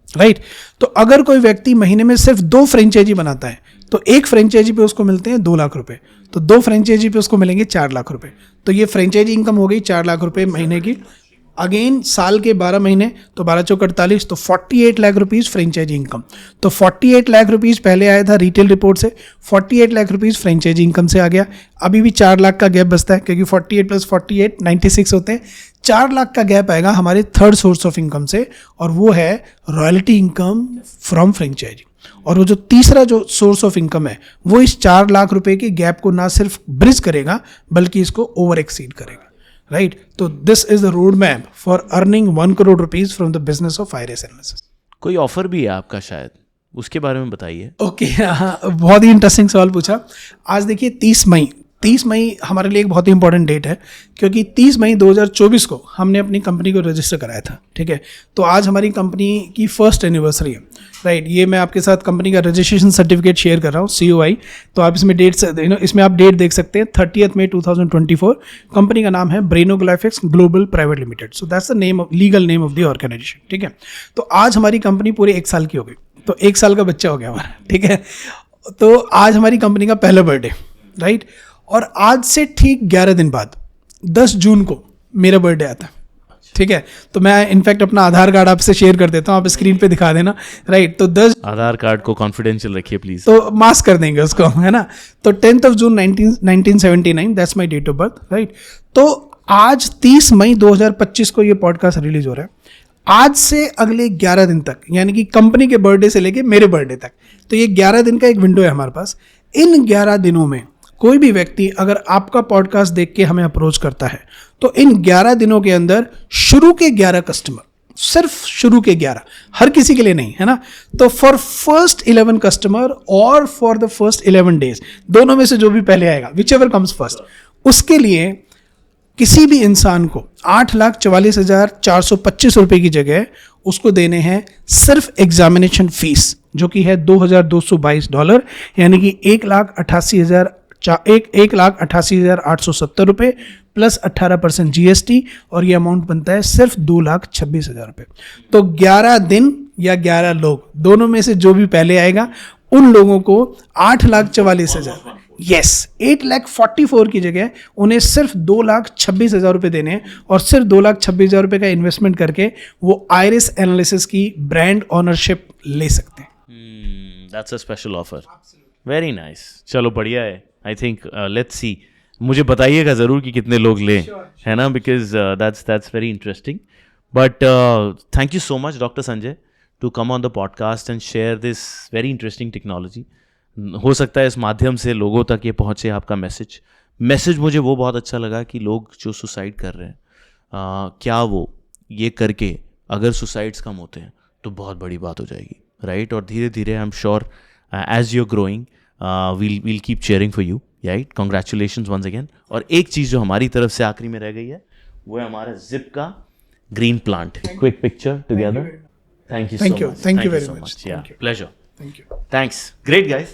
राइट? तो अगर कोई व्यक्ति महीने में सिर्फ 2 फ्रेंचाइजी बनाता है तो एक फ्रेंचाइजी पे उसको मिलते हैं 2 लाख रुपए, तो 2 फ्रेंचाइजी पे उसको मिलेंगे 4 लाख रुपए. तो ये फ्रेंचाइजी इनकम हो गई 4 लाख रुपए महीने की. अगेन साल के 12 महीने, तो 12 चौक 48, तो 48 लाख रुपीज़ फ्रेंचाइजी इनकम. तो 48 लाख रुपीज़ पहले आया था रिटेल रिपोर्ट से, 48 लाख रुपीज़ फ्रेंचाइजी इनकम से आ गया. अभी भी 4 लाख का गैप बचता है, क्योंकि 48 + 48 96 होते हैं. 4 लाख का गैप आएगा हमारे थर्ड सोर्स ऑफ इनकम से, और वो है रॉयल्टी इनकम फ्रॉम फ्रेंचाइजी. और वो जो तीसरा जो सोर्स ऑफ इनकम है वो इस 4 लाख रुपए के गैप को ना सिर्फ ब्रिज करेगा बल्कि इसको ओवर एक्सीड करेगा, राइट? तो this is the road map for earning 1 crore rupees from the business of iris analysis. कोई ऑफर भी है आपका शायद, उसके बारे में बताइए. ओके, हाँ, बहुत ही इंटरेस्टिंग सवाल पूछा. आज देखिए 30 30 मई हमारे लिए एक बहुत ही इंपॉर्टेंट डेट है, क्योंकि 30 मई 2024 को हमने अपनी कंपनी को रजिस्टर कराया था, ठीक है। तो आज हमारी कंपनी की फर्स्ट एनिवर्सरी है, राइट। ये मैं आपके साथ कंपनी का रजिस्ट्रेशन सर्टिफिकेट शेयर कर रहा हूँ, COI। तो आप इसमें डेट इसमें आप डेट देख सकते हैं, 30 मई 2024। कंपनी का नाम है Braino graphics global private limited. So that's the name of legal name of the organization, ठीक है। तो आज हमारी कंपनी पूरे 1 साल की हो गई, तो 1 साल का बच्चा हो गया हमारा, ठीक है। तो आज हमारी कंपनी का पहला बर्थडे, राइट। और आज से ठीक 11 दिन बाद 10 जून को मेरा बर्थडे आता है, ठीक है। तो मैं इनफैक्ट अपना आधार कार्ड आपसे शेयर कर देता हूँ, आप स्क्रीन पे दिखा देना, राइट। तो 10 आधार कार्ड को कॉन्फिडेंशियल रखिए प्लीज, तो मास्क कर देंगे उसको, है ना। तो 10th June 1979, that's my date of birth, right. तो आज 30 मई 2025 को ये पॉडकास्ट रिलीज हो रहा है। आज से अगले 11 दिन तक, यानी कि कंपनी के बर्थडे से लेके मेरे बर्थडे तक, तो ये 11 दिन का एक विंडो है हमारे पास। इन 11 दिनों में कोई भी व्यक्ति अगर आपका पॉडकास्ट देख के हमें अप्रोच करता है, तो इन 11 दिनों के अंदर शुरू के 11 कस्टमर, सिर्फ शुरू के 11, हर किसी के लिए नहीं, है ना। तो फॉर फर्स्ट 11 कस्टमर और फॉर द फर्स्ट 11 डेज, दोनों में से जो भी पहले आएगा, विच एवर कम्स फर्स्ट, उसके लिए किसी भी इंसान को 8,44,425 रुपये की जगह उसको देने हैं सिर्फ एग्जामिनेशन फीस, जो कि है $2,222, यानी कि 1,88,870 रुपये प्लस 18% GST, और ये अमाउंट बनता है सिर्फ 2,26,000 रुपये। तो 11 दिन या 11 लोग, दोनों में से जो भी पहले आएगा, उन लोगों को 8,44,000, यस, 8,44,000 की जगह उन्हें सिर्फ 2,26,000 रुपये देने हैं, और सिर्फ 2,26,000 रुपये का इन्वेस्टमेंट करके वो आइरिस एनालिसिस की ब्रांड ऑनरशिप ले सकते हैं। That's a special offer, very nice. चलो बढ़िया है, आई थिंक लेट्स सी। मुझे बताइएगा ज़रूर कि कितने लोग लें, है ना, because that's very interesting. But thank you so much doctor Sanjay to come on the podcast and share this very interesting technology. हो सकता है इस माध्यम से लोगों तक ये पहुँचे आपका मैसेज मुझे वो बहुत अच्छा लगा कि लोग जो सुसाइड कर रहे हैं, क्या वो ये करके अगर सुसाइड्स कम होते हैं तो बहुत बड़ी बात हो जाएगी, राइट। और धीरे धीरे I am sure as you are growing we'll keep cheering for you, right? Congratulations once again. और एक चीज़ जो हमारी तरफ से आखिरी में रह गई है, वो है हमारा जिप का green plant. Quick picture together. Thank you so much. Thank you very so much. Yeah, Thank you. pleasure. Thank you. Thanks. Great guys.